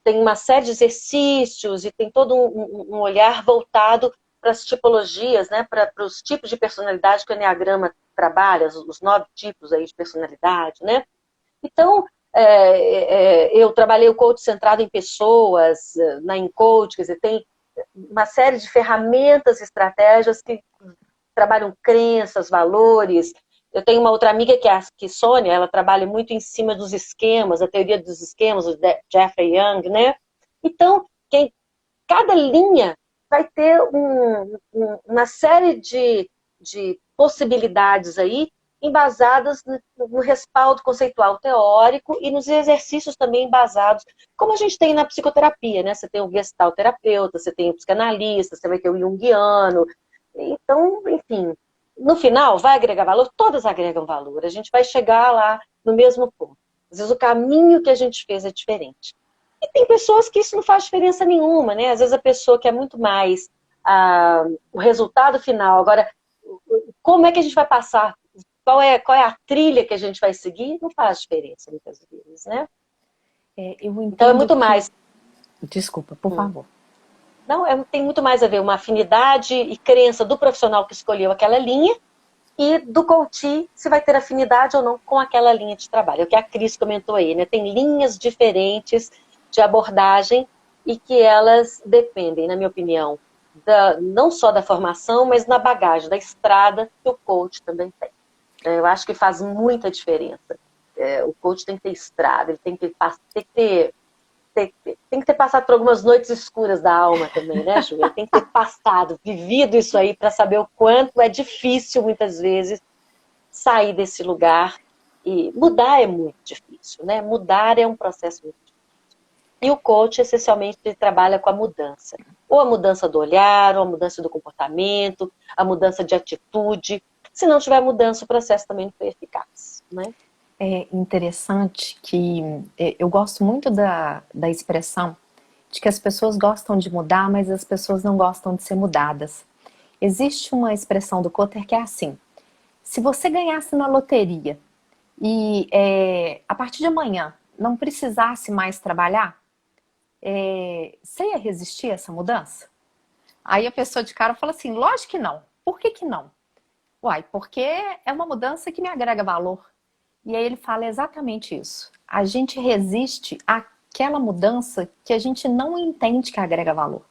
B: Tem uma série de exercícios e tem todo um olhar voltado para as tipologias, né, para os tipos de personalidade que o Eneagrama trabalha, os 9 tipos aí de personalidade, né? Então, eu trabalhei o coach centrado em pessoas, na InCoach, quer dizer, tem uma série de ferramentas e estratégias que trabalham crenças, valores. Eu tenho uma outra amiga que é a Sônia, ela trabalha muito em cima dos esquemas, a teoria dos esquemas, o Jeffrey Young, né? Então, cada linha vai ter uma série de possibilidades aí, embasadas no respaldo conceitual teórico e nos exercícios também embasados, como a gente tem na psicoterapia, né? Você tem o gestalt terapeuta, você tem o psicanalista, você vai ter o junguiano. Então, enfim, no final, vai agregar valor? Todas agregam valor. A gente vai chegar lá no mesmo ponto. Às vezes o caminho que a gente fez é diferente. E tem pessoas que isso não faz diferença nenhuma, né? Às vezes a pessoa quer muito mais o resultado final. Agora, como é que a gente vai passar? Qual é a trilha que a gente vai seguir? Não faz diferença muitas vezes, né?
A: Eu
B: Então é
A: entendo
B: muito
A: que...
B: mais.
A: Desculpa, por favor.
B: Não, tem muito mais a ver uma afinidade e crença do profissional que escolheu aquela linha e do coach se vai ter afinidade ou não com aquela linha de trabalho. É o que a Cris comentou aí, né? Tem linhas diferentes de abordagem e que elas dependem, na minha opinião, não só da formação, mas na bagagem, da estrada que o coach também tem. Eu acho que faz muita diferença. O coach tem que ter estrada, ele tem que ter passado por algumas noites escuras da alma também, né, Ju? Ele tem que ter passado, vivido isso aí para saber o quanto é difícil, muitas vezes, sair desse lugar. E mudar é muito difícil, né? Mudar é um processo muito difícil. E o coach, essencialmente, ele trabalha com a mudança. Ou a mudança do olhar, ou a mudança do comportamento, a mudança de atitude. Se não tiver mudança, o processo também não foi eficaz, né?
A: É interessante que eu gosto muito da expressão de que as pessoas gostam de mudar, mas as pessoas não gostam de ser mudadas. Existe uma expressão do Kotler que é assim: se você ganhasse na loteria e a partir de amanhã não precisasse mais trabalhar, você ia resistir a essa mudança? Aí a pessoa de cara fala assim: lógico que não. Por que que não? Uai, porque é uma mudança que me agrega valor. E aí ele fala exatamente isso. A gente resiste àquela mudança que a gente não entende que agrega valor.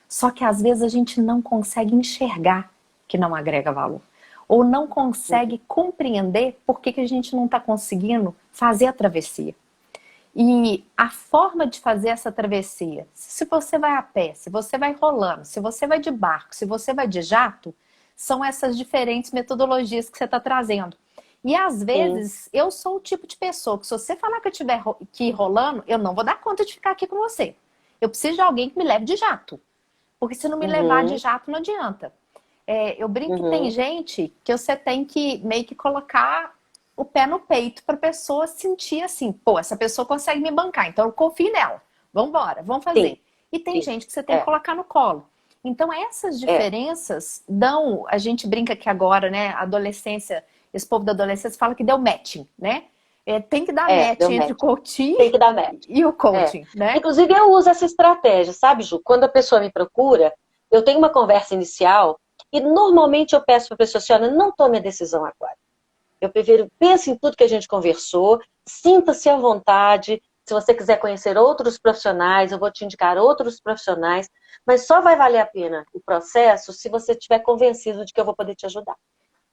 A: Só que às vezes a gente não consegue enxergar que não agrega valor. Ou não consegue compreender por que a gente não está conseguindo fazer a travessia. E a forma de fazer essa travessia, se você vai a pé, se você vai rolando, se você vai de barco, se você vai de jato, são essas diferentes metodologias que você está trazendo. E às vezes eu sou o tipo de pessoa que se você falar que eu estiver aqui rolando, eu não vou dar conta de ficar aqui com você. Eu preciso de alguém que me leve de jato. Porque se não me levar de jato, não adianta. Eu brinco que tem gente que você tem que meio que colocar o pé no peito para a pessoa sentir assim, pô, essa pessoa consegue me bancar, então eu confio nela. Vamos embora, vamos fazer.
B: Sim,
A: E tem
B: sim.
A: gente que você tem que colocar no colo. Então essas diferenças dão, a gente brinca que agora, né, a adolescência, esse povo da adolescência fala que deu matching, né? Tem que dar match
B: Deu
A: entre o
B: match.
A: coaching
B: Tem que dar match.
A: e o coaching, né?
B: Inclusive, eu uso essa estratégia, sabe, Ju? Quando a pessoa me procura, eu tenho uma conversa inicial e normalmente eu peço para a pessoa assim, olha, não tome a decisão agora. Eu prefiro, pense em tudo que a gente conversou, sinta-se à vontade. Se você quiser conhecer outros profissionais, eu vou te indicar outros profissionais, mas só vai valer a pena o processo se você estiver convencido de que eu vou poder te ajudar.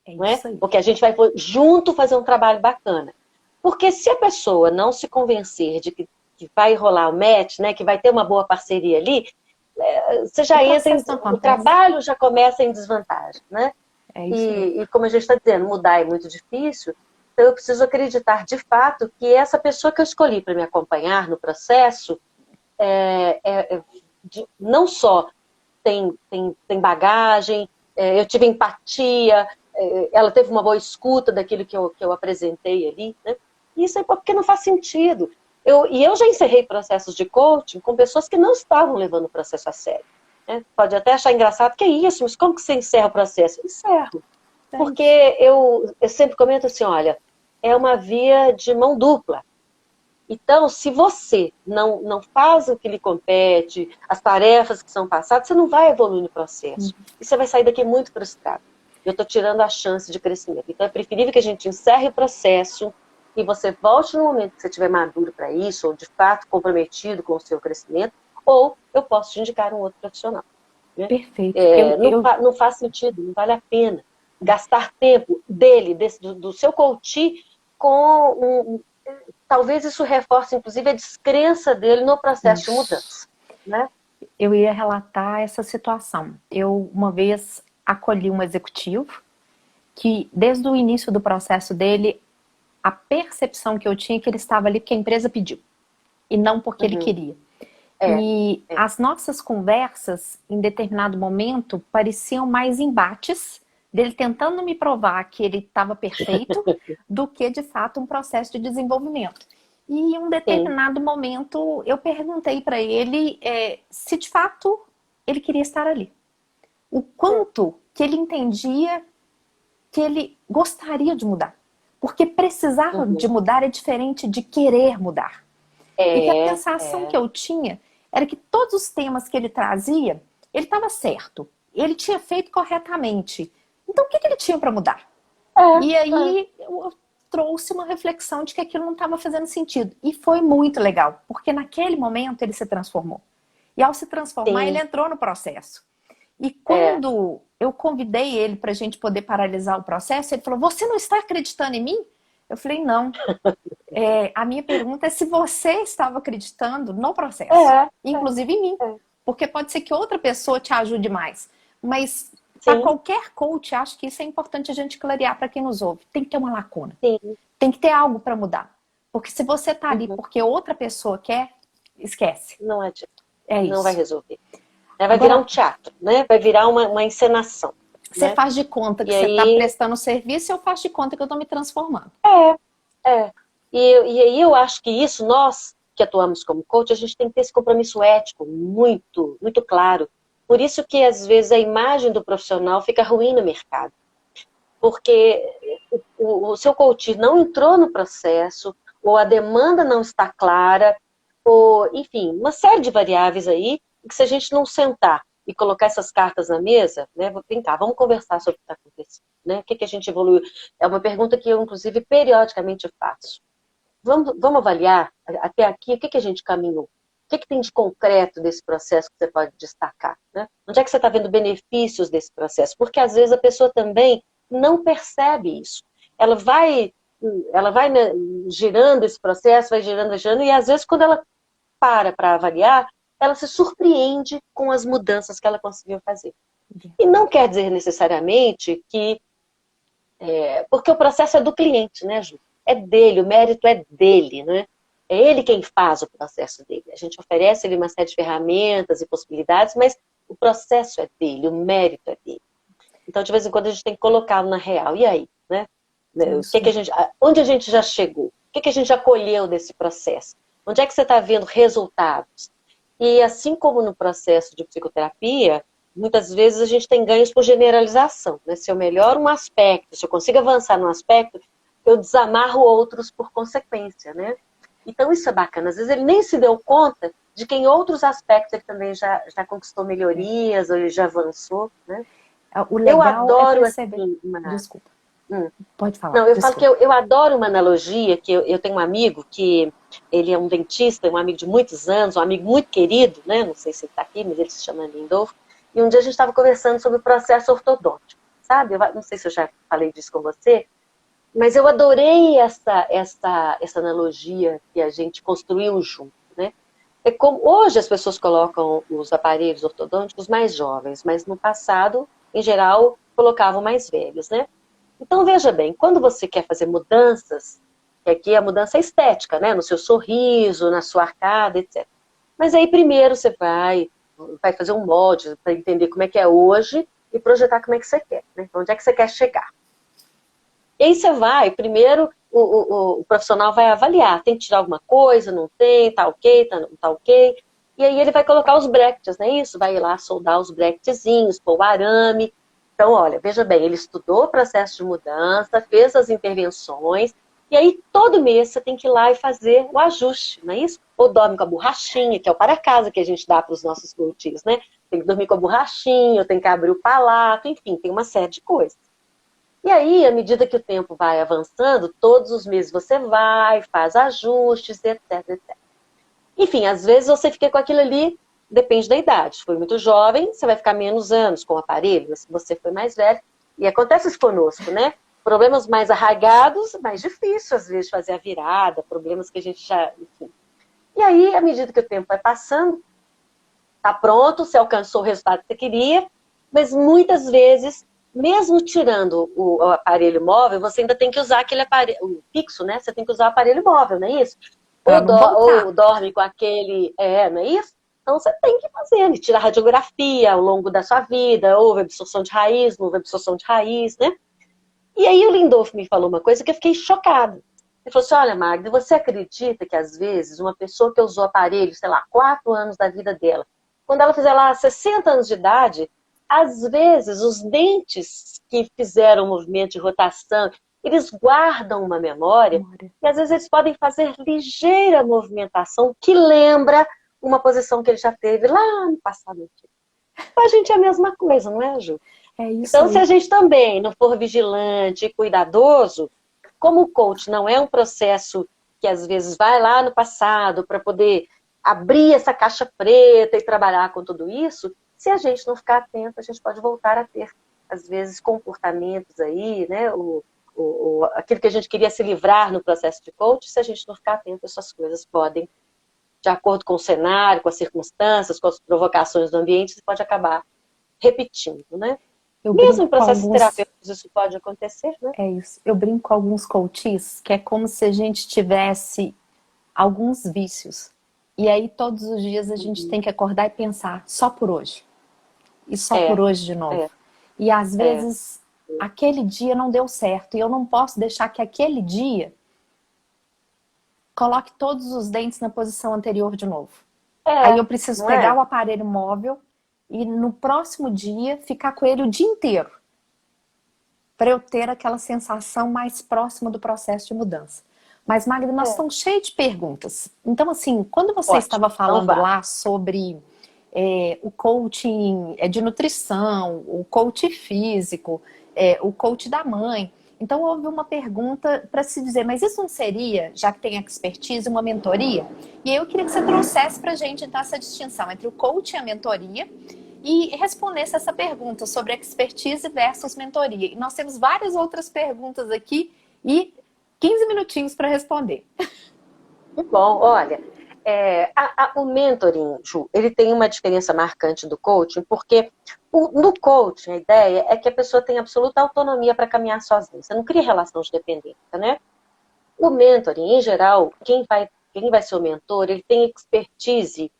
A: É
B: Não é?
A: isso aí.
B: Porque a gente vai junto fazer um trabalho bacana. Porque se a pessoa não se convencer de que vai rolar o match, né, que vai ter uma boa parceria ali, você já entra, o trabalho já começa em desvantagem, né?
A: É isso aí.
B: E como a gente está dizendo, mudar é muito difícil, então eu preciso acreditar de fato que essa pessoa que eu escolhi para me acompanhar no processo não só tem bagagem, eu tive empatia, ela teve uma boa escuta daquilo que eu apresentei ali, né? Isso é porque não faz sentido. Eu já encerrei processos de coaching com pessoas que não estavam levando o processo a sério. Né? Pode até achar engraçado, que é isso, mas como que você encerra o processo? Encerro. Porque eu sempre comento assim, olha, é uma via de mão dupla. Então, se você não faz o que lhe compete, as tarefas que são passadas, você não vai evoluir no processo. E você vai sair daqui muito frustrado. Eu estou tirando a chance de crescimento. Então, é preferível que a gente encerre o processo e você volte no momento que você estiver maduro para isso, ou de fato comprometido com o seu crescimento, ou eu posso te indicar um outro profissional. Né?
A: Perfeito.
B: Não faz sentido, não vale a pena gastar tempo dele, do seu coach, com talvez isso reforce, inclusive, a descrença dele no processo de mudança. Né?
A: Eu ia relatar essa situação. Eu, uma vez, acolhi um executivo que, desde o início do processo dele, a percepção que eu tinha é que ele estava ali porque a empresa pediu, e não porque ele queria. As nossas conversas, em determinado momento, pareciam mais embates dele tentando me provar que ele estava perfeito do que, de fato, um processo de desenvolvimento. E em um determinado momento, eu perguntei para ele se, de fato, ele queria estar ali. O quanto que ele entendia que ele gostaria de mudar. Porque precisar de mudar é diferente de querer mudar. E que a sensação que eu tinha era que todos os temas que ele trazia, ele estava certo. Ele tinha feito corretamente. Então, o que ele tinha para mudar? E aí, eu trouxe uma reflexão de que aquilo não estava fazendo sentido. E foi muito legal, porque naquele momento ele se transformou. E ao se transformar, ele entrou no processo. E quando eu convidei ele para a gente poder paralisar o processo, ele falou, você não está acreditando em mim? Eu falei, não. A minha pergunta é se você estava acreditando no processo. Inclusive em mim. Porque pode ser que outra pessoa te ajude mais. Mas para qualquer coach, acho que isso é importante a gente clarear para quem nos ouve. Tem que ter uma lacuna. Tem que ter algo para mudar. Porque se você está ali porque outra pessoa quer, esquece.
B: Não adianta.
A: É isso.
B: Não vai resolver. Vai virar um teatro, né? Vai virar uma encenação.
A: Você faz de conta que você está prestando serviço e eu faço de conta que eu estou me transformando.
B: E aí eu acho que isso, nós que atuamos como coach, a gente tem que ter esse compromisso ético muito, muito claro. Por isso que, às vezes, a imagem do profissional fica ruim no mercado. Porque o seu coach não entrou no processo, ou a demanda não está clara, ou, enfim, uma série de variáveis aí, que se a gente não sentar e colocar essas cartas na mesa, né? Vem cá, vamos conversar sobre o que está acontecendo, né? O que, que a gente evoluiu? É uma pergunta que eu, inclusive, periodicamente faço. Vamos avaliar até aqui o que, que a gente caminhou. O que, que tem de concreto desse processo que você pode destacar, né? Onde é que você está vendo benefícios desse processo? Porque, às vezes, a pessoa também não percebe isso. Ela vai, né, girando esse processo, vai girando, e às vezes, quando ela para avaliar, ela se surpreende com as mudanças que ela conseguiu fazer. E não quer dizer necessariamente que... porque o processo é do cliente, né, Ju? É dele, o mérito é dele, né? É ele quem faz o processo dele. A gente oferece ele uma série de ferramentas e possibilidades, mas o processo é dele, o mérito é dele. Então, de vez em quando, a gente tem que colocá-lo na real. E aí, né? O que a gente, onde a gente já chegou? O que a gente já colheu desse processo? Onde é que você está vendo resultados? E assim como no processo de psicoterapia, muitas vezes a gente tem ganhos por generalização, né? Se eu melhoro um aspecto, se eu consigo avançar num aspecto, eu desamarro outros por consequência, né? Então isso é bacana. Às vezes ele nem se deu conta de que em outros aspectos ele também já conquistou melhorias, ou ele já avançou, né?
A: O legal
B: eu adoro,
A: é perceber...
B: assim,
A: Desculpa. Pode falar.
B: Não, eu
A: desculpa.
B: falo que eu adoro uma analogia, que eu tenho um amigo que ele é um dentista, um amigo de muitos anos, um amigo muito querido, né? Não sei se ele está aqui, mas ele se chama Lindolfo. E um dia a gente estava conversando sobre o processo ortodôntico, sabe? Não sei se eu já falei disso com você, mas eu adorei essa analogia que a gente construiu junto, né? É como, hoje as pessoas colocam os aparelhos ortodônticos mais jovens, mas no passado, em geral, colocavam mais velhos, né? Então, veja bem, quando você quer fazer mudanças, que aqui a mudança é estética, né? No seu sorriso, na sua arcada, etc. Mas aí primeiro você vai fazer um molde para entender como é que é hoje e projetar como é que você quer, né? Onde é que você quer chegar. E aí você vai, primeiro o profissional vai avaliar, tem que tirar alguma coisa, não tem, tá ok, não tá ok. E aí ele vai colocar os brackets, não é isso? Vai lá soldar os bracketzinhos, pôr o arame. Então, olha, veja bem, ele estudou o processo de mudança, fez as intervenções, e aí todo mês você tem que ir lá e fazer o ajuste, não é isso? Ou dorme com a borrachinha, que é o para-casa que a gente dá para os nossos coaches, né? Tem que dormir com a borrachinha, tem que abrir o palato, enfim, tem uma série de coisas. E aí, à medida que o tempo vai avançando, todos os meses você vai, faz ajustes, etc, etc. Enfim, às vezes você fica com aquilo ali, depende da idade. Se for muito jovem, você vai ficar menos anos com o aparelho, se você for mais velho. E acontece isso conosco, né? Problemas mais arraigados, mais difícil às vezes fazer a virada, problemas que a gente já... Enfim. E aí, à medida que o tempo vai passando, tá pronto, você alcançou o resultado que você queria, mas muitas vezes, mesmo tirando o aparelho móvel, você ainda tem que usar aquele aparelho fixo, né? Você tem que usar o aparelho móvel, não é isso? Ou dorme com aquele... não é isso? Então você tem que fazer, né? Tirar radiografia ao longo da sua vida, houve absorção de raiz, não houve absorção de raiz, né? E aí o Lindolfo me falou uma coisa que eu fiquei chocada. Ele falou assim, olha, Magda, você acredita que às vezes uma pessoa que usou aparelho, sei lá, 4 anos da vida dela, quando ela fizer lá 60 anos de idade, às vezes os dentes que fizeram o movimento de rotação, eles guardam uma memória e às vezes eles podem fazer ligeira movimentação que lembra uma posição que ele já teve lá no passado. Então, a gente é a mesma coisa, não é, Ju?
A: É isso
B: então,
A: aí.
B: se a gente também não for vigilante e cuidadoso, como o coach não é um processo que às vezes vai lá no passado para poder abrir essa caixa preta e trabalhar com tudo isso, se a gente não ficar atento, a gente pode voltar a ter, às vezes, comportamentos aí, né? Aquilo que a gente queria se livrar no processo de coach, se a gente não ficar atento, essas coisas podem, de acordo com o cenário, com as circunstâncias, com as provocações do ambiente, você pode acabar repetindo, né? Mesmo em processos terapêuticos isso pode acontecer, né?
A: É isso. Eu brinco com alguns coaches que é como se a gente tivesse alguns vícios. E aí todos os dias a gente tem que acordar e pensar, só por hoje. E só por hoje de novo. E às vezes aquele dia não deu certo. E eu não posso deixar que aquele dia coloque todos os dentes na posição anterior de novo. Aí eu preciso pegar o aparelho móvel e no próximo dia ficar com ele o dia inteiro. Para eu ter aquela sensação mais próxima do processo de mudança. Mas, Magda, nós estamos cheios de perguntas. Então, assim, quando você estava falando lá sobre o coaching de nutrição, o coach físico, o coach da mãe. Então houve uma pergunta para se dizer, mas isso não seria, já que tem expertise, uma mentoria? E aí eu queria que você trouxesse para a gente então essa distinção entre o coaching e a mentoria e respondesse essa pergunta sobre expertise versus mentoria. E nós temos várias outras perguntas aqui e 15 minutinhos para responder.
B: Bom, olha, o mentoring, Ju, ele tem uma diferença marcante do coaching, porque no coaching a ideia é que a pessoa tem absoluta autonomia para caminhar sozinha. Você não cria relação de dependência, né? O mentoring, em geral, quem vai ser o mentor, ele tem expertise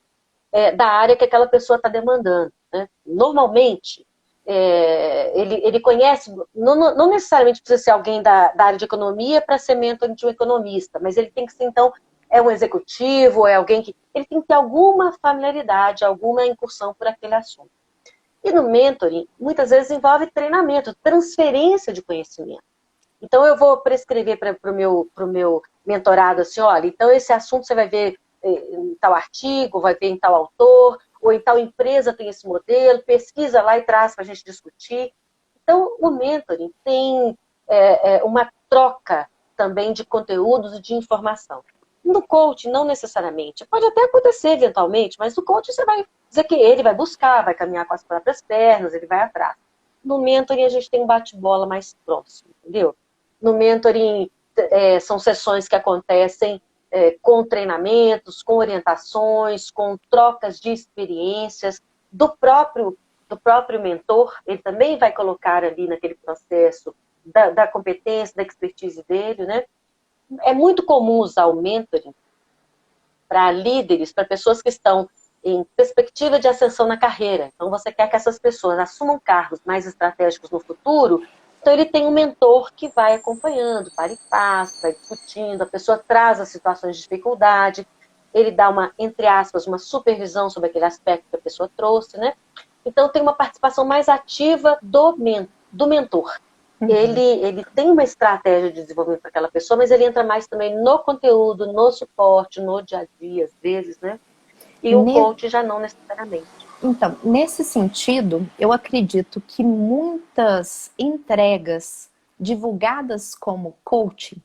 B: da área que aquela pessoa está demandando, né? Normalmente, ele conhece, não necessariamente precisa ser alguém da área de economia para ser mentor de um economista, mas ele tem que ser, então, um executivo, alguém que... Ele tem que ter alguma familiaridade, alguma incursão por aquele assunto. E no mentoring, muitas vezes envolve treinamento, transferência de conhecimento. Então, eu vou prescrever para o meu mentorado assim, olha, então esse assunto você vai ver em tal artigo, vai ver em tal autor, ou em tal empresa tem esse modelo, pesquisa lá e traz para a gente discutir. Então, o mentoring tem uma troca também de conteúdos e de informação. No coaching, não necessariamente. Pode até acontecer eventualmente, mas no coaching você vai dizer que ele vai buscar, vai caminhar com as próprias pernas, ele vai atrás. No mentoring, a gente tem um bate-bola mais próximo, entendeu? No mentoring, são sessões que acontecem com treinamentos, com orientações, com trocas de experiências do próprio mentor. Ele também vai colocar ali naquele processo da competência, da expertise dele, né? É muito comum usar o mentoring para líderes, para pessoas que estão em perspectiva de ascensão na carreira. Então, você quer que essas pessoas assumam cargos mais estratégicos no futuro, então ele tem um mentor que vai acompanhando, para e passo, vai discutindo, a pessoa traz as situações de dificuldade, ele dá uma, entre aspas, uma supervisão sobre aquele aspecto que a pessoa trouxe, né? Então, tem uma participação mais ativa do mentor. Ele tem uma estratégia de desenvolvimento para aquela pessoa, mas ele entra mais também no conteúdo, no suporte, no dia a dia, às vezes, né? E o coach já não necessariamente.
A: Então, nesse sentido, eu acredito que muitas entregas divulgadas como coaching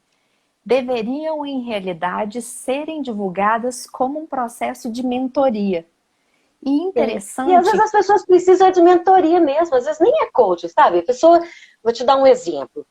A: deveriam, em realidade, serem divulgadas como um processo de mentoria. E interessante...
B: E às vezes as pessoas precisam de mentoria mesmo, às vezes nem é coach, sabe? A pessoa, vou te dar um exemplo.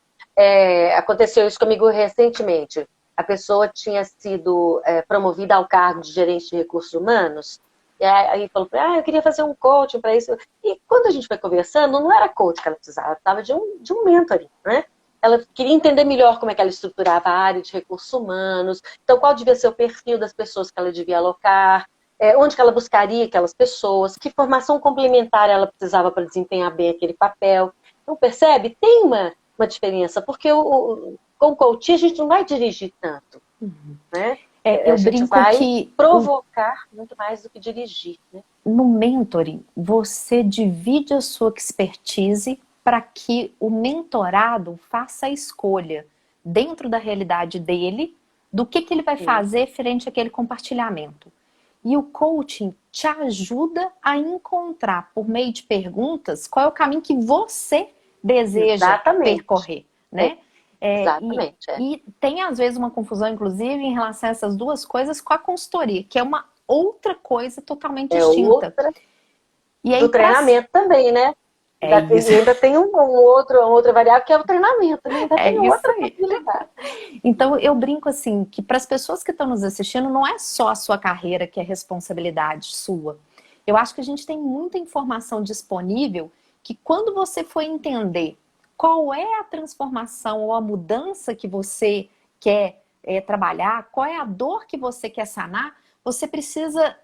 B: Aconteceu isso comigo recentemente. A pessoa tinha sido promovida ao cargo de gerente de recursos humanos, e aí falou, eu queria fazer um coaching para isso. E quando a gente foi conversando, não era coach que ela precisava, ela precisava de um mentoring, né? Ela queria entender melhor como é que ela estruturava a área de recursos humanos, então qual devia ser o perfil das pessoas que ela devia alocar, onde que ela buscaria aquelas pessoas, que formação complementar ela precisava para desempenhar bem aquele papel. Então, percebe? Tem uma diferença, porque com o coaching a gente não vai dirigir tanto, né?
A: Eu brinco que
B: provocar muito mais do que dirigir, né?
A: No mentoring, você divide a sua expertise para que o mentorado faça a escolha dentro da realidade dele do que ele vai fazer frente àquele compartilhamento. E o coaching te ajuda a encontrar, por meio de perguntas, qual é o caminho que você deseja percorrer, né?
B: Exatamente.
A: E tem, às vezes, uma confusão, inclusive, em relação a essas duas coisas com a consultoria, que é uma outra coisa totalmente distinta.
B: E aí, do treinamento também, né? Ainda tem uma outra variável que é o treinamento, né? Ainda tem outra possibilidade.
A: Então, eu brinco assim, que para as pessoas que estão nos assistindo, não é só a sua carreira que é responsabilidade sua. Eu acho que a gente tem muita informação disponível que quando você for entender qual é a transformação ou a mudança que você quer trabalhar, qual é a dor que você quer sanar, você precisa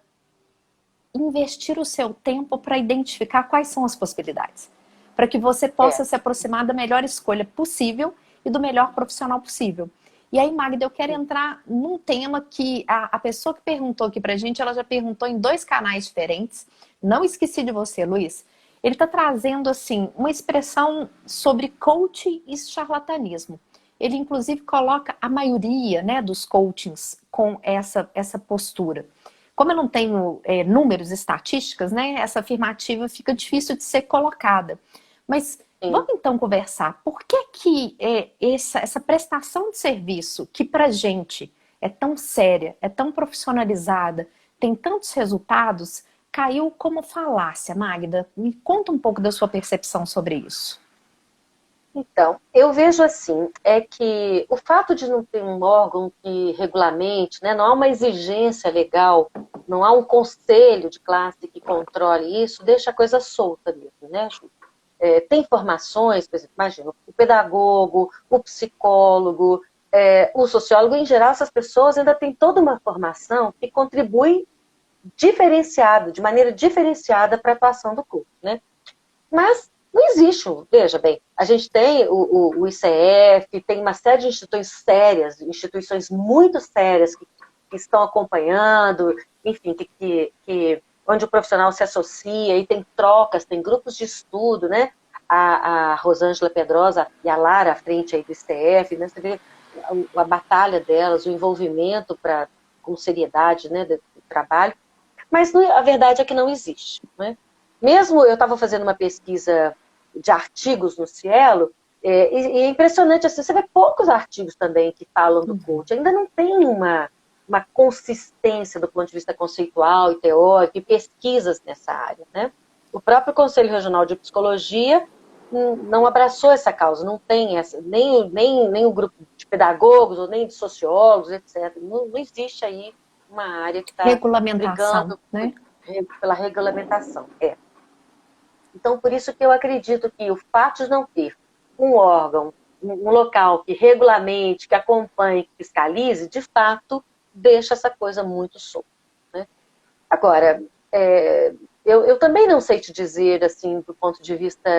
A: investir o seu tempo para identificar quais são as possibilidades. Para que você possa se aproximar da melhor escolha possível e do melhor profissional possível. E aí, Magda, eu quero entrar num tema que a pessoa que perguntou aqui pra gente, ela já perguntou em 2 canais diferentes. Não esqueci de você, Luiz. Ele está trazendo, assim, uma expressão sobre coaching e charlatanismo. Ele, inclusive, coloca a maioria, né, dos coachings com essa postura. Como eu não tenho números, estatísticas, né, essa afirmativa fica difícil de ser colocada. Mas
B: Sim.
A: vamos então conversar. Por que que essa prestação de serviço, que para gente é tão séria, é tão profissionalizada, tem tantos resultados, caiu como falácia, Magda? Me conta um pouco da sua percepção sobre isso.
B: Então, eu vejo assim, é que o fato de não ter um órgão que regulamente, né, não há uma exigência legal, não há um conselho de classe que controle isso, deixa a coisa solta mesmo, né, Ju? Tem formações, por exemplo, imagina, o pedagogo, o psicólogo, o sociólogo, em geral, essas pessoas ainda têm toda uma formação que contribui diferenciado, de maneira diferenciada para a atuação do curso, né? Mas não existe, veja bem, a gente tem o ICF, tem uma série de instituições sérias, instituições muito sérias que estão acompanhando, enfim, onde o profissional se associa e tem trocas, tem grupos de estudo, né? A Rosângela Pedrosa e a Lara à frente aí do ICF, né? Você vê a batalha delas, o envolvimento com seriedade, né, do trabalho, mas a verdade é que não existe, né? Mesmo eu estava fazendo uma pesquisa de artigos no Cielo, e é impressionante, assim, você vê poucos artigos também que falam do coach, ainda não tem uma consistência do ponto de vista conceitual e teórico, e pesquisas nessa área, né? O próprio Conselho Regional de Psicologia não abraçou essa causa, não tem essa, nem o grupo de pedagogos, ou nem de sociólogos, etc. Não existe aí uma área que está
A: Regulamentação,
B: brigando
A: né?
B: pela regulamentação. Então, por isso que eu acredito que o fato de não ter um órgão, um local que regulamente, que acompanhe, que fiscalize, de fato, deixa essa coisa muito solta, né? Agora, eu também não sei te dizer, assim, do ponto de vista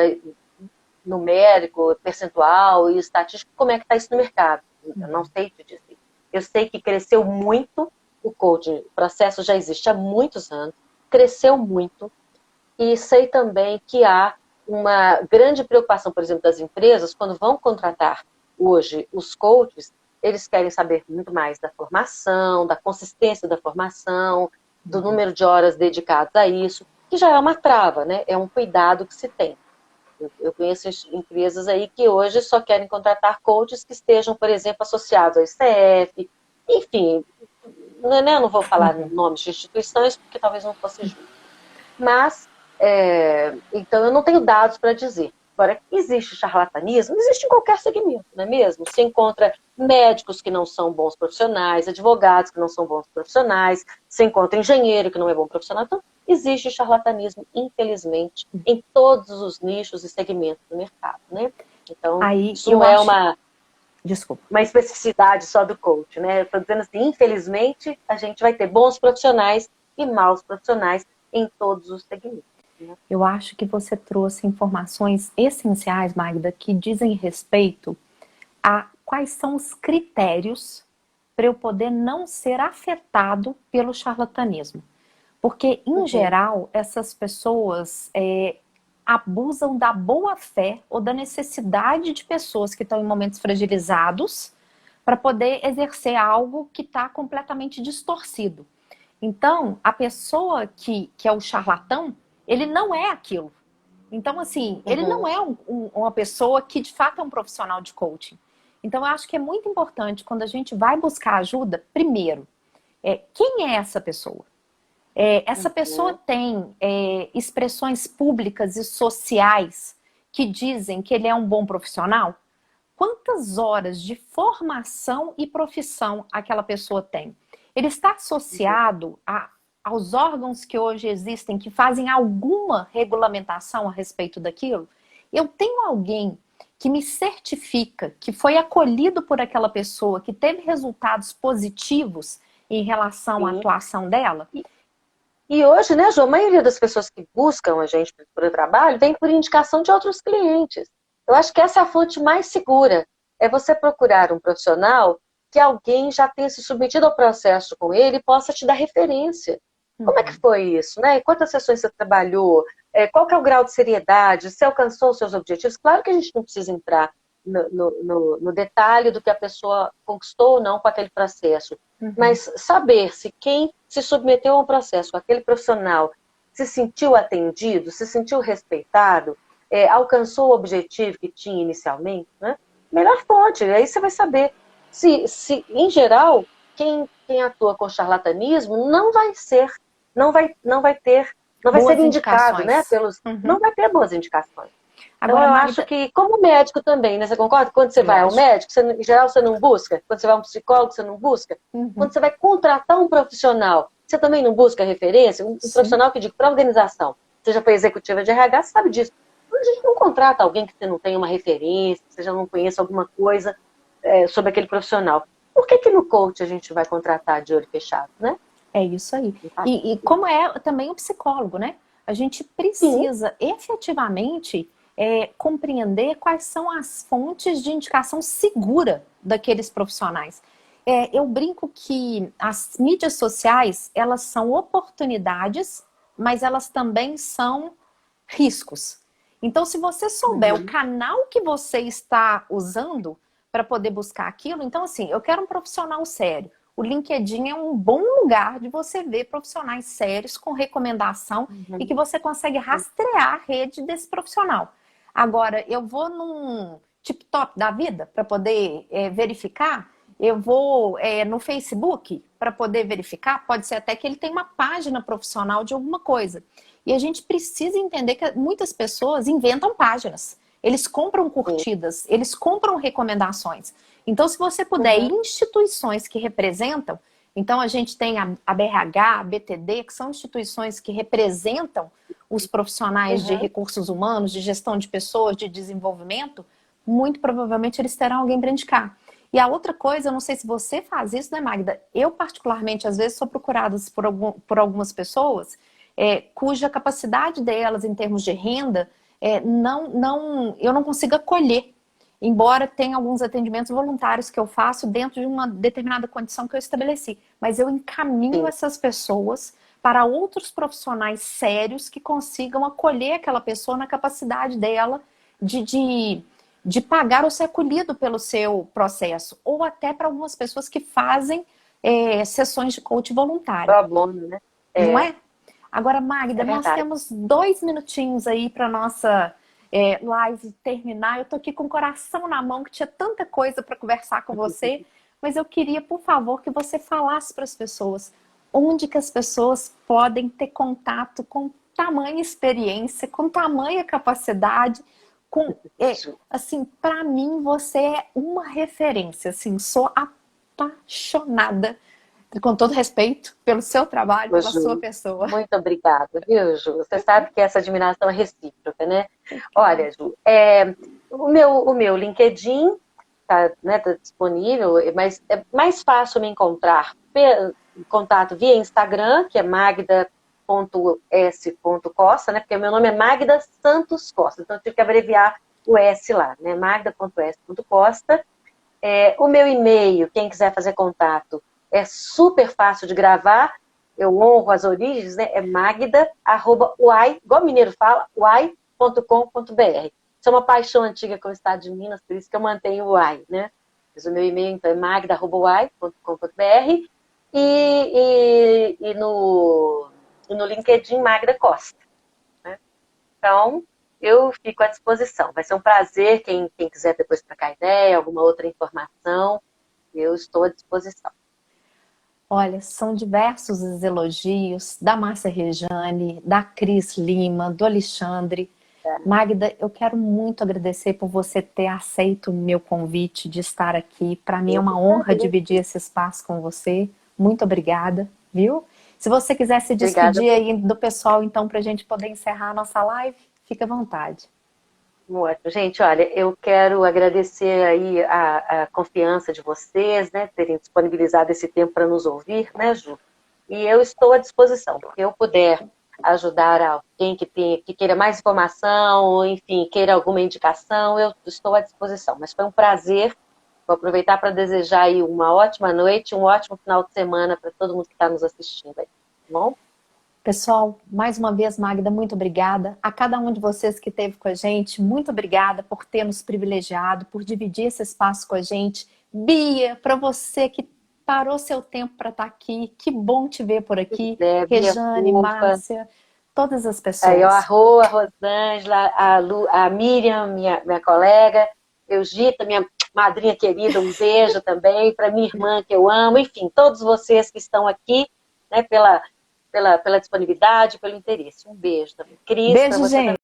B: numérico, percentual e estatístico, como é que está isso no mercado. Eu não sei te dizer. Eu sei que cresceu muito o coaching, o processo já existe há muitos anos, cresceu muito, e sei também que há uma grande preocupação, por exemplo, das empresas, quando vão contratar hoje os coaches, eles querem saber muito mais da formação, da consistência da formação, do número de horas dedicadas a isso, que já é uma trava, né? É um cuidado que se tem. Eu conheço empresas aí que hoje só querem contratar coaches que estejam, por exemplo, associados ao ICF, enfim, né? Eu não vou falar nomes de instituições, porque talvez não fosse justo. Mas, então, eu não tenho dados para dizer. Agora, existe charlatanismo? Existe em qualquer segmento, não é mesmo? Você encontra médicos que não são bons profissionais, advogados que não são bons profissionais, você encontra engenheiro que não é bom profissional. Então, existe charlatanismo, infelizmente, em todos os nichos e segmentos do mercado, né? Então,
A: Aí
B: isso
A: eu
B: não é
A: acho. Desculpa.
B: uma especificidade só do coach, né? Eu estou dizendo assim, infelizmente, a gente vai ter bons profissionais e maus profissionais em todos os segmentos.
A: Eu acho que você trouxe informações essenciais, Magda, que dizem respeito a quais são os critérios para eu poder não ser afetado pelo charlatanismo. Porque, em geral, essas pessoas abusam da boa-fé ou da necessidade de pessoas que estão em momentos fragilizados para poder exercer algo que está completamente distorcido. Então, a pessoa que é o charlatão, ele não é aquilo. Então, assim, ele não é uma pessoa que de fato é um profissional de coaching. Então, eu acho que é muito importante quando a gente vai buscar ajuda, primeiro, quem é essa pessoa? Essa pessoa tem expressões públicas e sociais que dizem que ele é um bom profissional? Quantas horas de formação e profissão aquela pessoa tem? Ele está associado aos órgãos que hoje existem que fazem alguma regulamentação a respeito daquilo? Eu tenho alguém que me certifica que foi acolhido por aquela pessoa, que teve resultados positivos em relação à atuação dela?
B: E hoje, né, João, a maioria das pessoas que buscam a gente para o trabalho vem por indicação de outros clientes. Eu acho que essa é a fonte mais segura. É você procurar um profissional que alguém já tenha se submetido ao processo com ele e possa te dar referência. Como é que foi isso, né? Quantas sessões você trabalhou? Qual que é o grau de seriedade? Você alcançou os seus objetivos? Claro que a gente não precisa entrar no detalhe do que a pessoa conquistou ou não com aquele processo. Mas saber se quem se submeteu a um processo, aquele profissional, se sentiu atendido, se sentiu respeitado, alcançou o objetivo que tinha inicialmente, né? Melhor fonte, aí você vai saber. Em geral, quem atua com charlatanismo não vai
A: Boas
B: ser indicado, né?
A: indicações.
B: Não vai ter boas indicações. Então,
A: Agora,
B: eu
A: Magda,
B: acho que, como médico também, né? Você concorda? Quando você vai ao
A: lógico.
B: médico, em geral você não busca. Quando você vai a um psicólogo, você não busca. Quando você vai contratar um profissional, você também não busca referência? Um
A: Sim.
B: profissional que diga para a organização, seja para executiva de RH, sabe disso. A gente não contrata alguém que você não tenha uma referência, que você já não conheça alguma coisa sobre aquele profissional. Por que no coach a gente vai contratar de olho fechado, né?
A: É isso aí. E como é também o psicólogo, né? A gente
B: Sim.
A: precisa efetivamente compreender quais são as fontes de indicação segura daqueles profissionais. Eu brinco que as mídias sociais, elas são oportunidades, mas elas também são riscos. Então, se você souber o canal que você está usando para poder buscar aquilo, então assim, eu quero um profissional sério. O LinkedIn é um bom lugar de você ver profissionais sérios com recomendação e que você consegue rastrear a rede desse profissional. Agora, eu vou num TikTok da vida para poder verificar, eu vou no Facebook para poder verificar, pode ser até que ele tenha uma página profissional de alguma coisa. E a gente precisa entender que muitas pessoas inventam páginas. Eles compram curtidas, eles compram recomendações. Então, se você puder, instituições que representam, então a gente tem a BRH, a BTD, que são instituições que representam os profissionais de recursos humanos, de gestão de pessoas, de desenvolvimento, muito provavelmente eles terão alguém para indicar. E a outra coisa, eu não sei se você faz isso, né, Magda? Eu, particularmente, às vezes sou procurada por algumas pessoas cuja capacidade delas em termos de renda eu não consigo acolher. Embora tenha alguns atendimentos voluntários que eu faço dentro de uma determinada condição que eu estabeleci. Mas eu encaminho essas pessoas para outros profissionais sérios que consigam acolher aquela pessoa na capacidade dela de pagar ou ser acolhido pelo seu processo. Ou até para algumas pessoas que fazem sessões de coach voluntário.
B: Pro bono, né?
A: Não é? Agora, Magda, nós
B: verdade.
A: temos 2 minutinhos aí para nossa live terminar. Eu tô aqui com o coração na mão, que tinha tanta coisa para conversar com você, mas eu queria, por favor, que você falasse para as pessoas onde que as pessoas podem ter contato com tamanha experiência, com tamanha capacidade, assim, para mim você é uma referência, assim, sou apaixonada, com todo respeito, pelo seu trabalho, pela sua pessoa.
B: Muito obrigada, viu, Ju? Você sabe que essa admiração é recíproca, né? Olha, Ju, o meu LinkedIn tá disponível, mas é mais fácil me encontrar em contato via Instagram, que é magda.s.costa, né? Porque o meu nome é Magda Santos Costa, então eu tive que abreviar o S lá, né? magda.s.costa. O meu e-mail, quem quiser fazer contato, é super fácil de gravar, eu honro as origens, né? É magda@uai, igual o mineiro fala, uai.com.br. Isso é uma paixão antiga com o estado de Minas, por isso que eu mantenho o uai, né? Mas o meu e-mail, então, é magda@uai.com.br e no LinkedIn, Magda Costa. Né? Então, eu fico à disposição. Vai ser um prazer, quem quiser depois trocar ideia, alguma outra informação, eu estou à disposição.
A: Olha, são diversos os elogios da Márcia Rejane, da Cris Lima, do Alexandre. Magda, eu quero muito agradecer por você ter aceito o meu convite de estar aqui. Para mim é uma honra dividir esse espaço com você. Muito obrigada, viu? Se você quiser se despedir aí do pessoal, então, para a gente poder encerrar a nossa live, fique à vontade.
B: Ótimo. Gente, olha, eu quero agradecer aí a confiança de vocês, né, terem disponibilizado esse tempo para nos ouvir, né, Ju? E eu estou à disposição. Se eu puder ajudar alguém que queira mais informação, ou enfim, queira alguma indicação, eu estou à disposição. Mas foi um prazer. Vou aproveitar para desejar aí uma ótima noite, um ótimo final de semana para todo mundo que está nos assistindo aí. Tá bom?
A: Pessoal, mais uma vez, Magda, muito obrigada. A cada um de vocês que esteve com a gente, muito obrigada por ter nos privilegiado, por dividir esse espaço com a gente. Bia, para você que parou seu tempo para estar aqui. Que bom te ver por aqui.
B: Bia
A: Rejane,
B: fofa.
A: Márcia, todas as
B: Aí, ó, a
A: pessoas.
B: Rô, a Rosângela, a Miriam, minha colega, Eugita, minha madrinha querida, um beijo também, para minha irmã que eu amo, enfim, todos vocês que estão aqui, né, pela disponibilidade, pelo interesse. Um beijo também. Cris, para
A: Beijo,
B: você
A: gente.
B: também.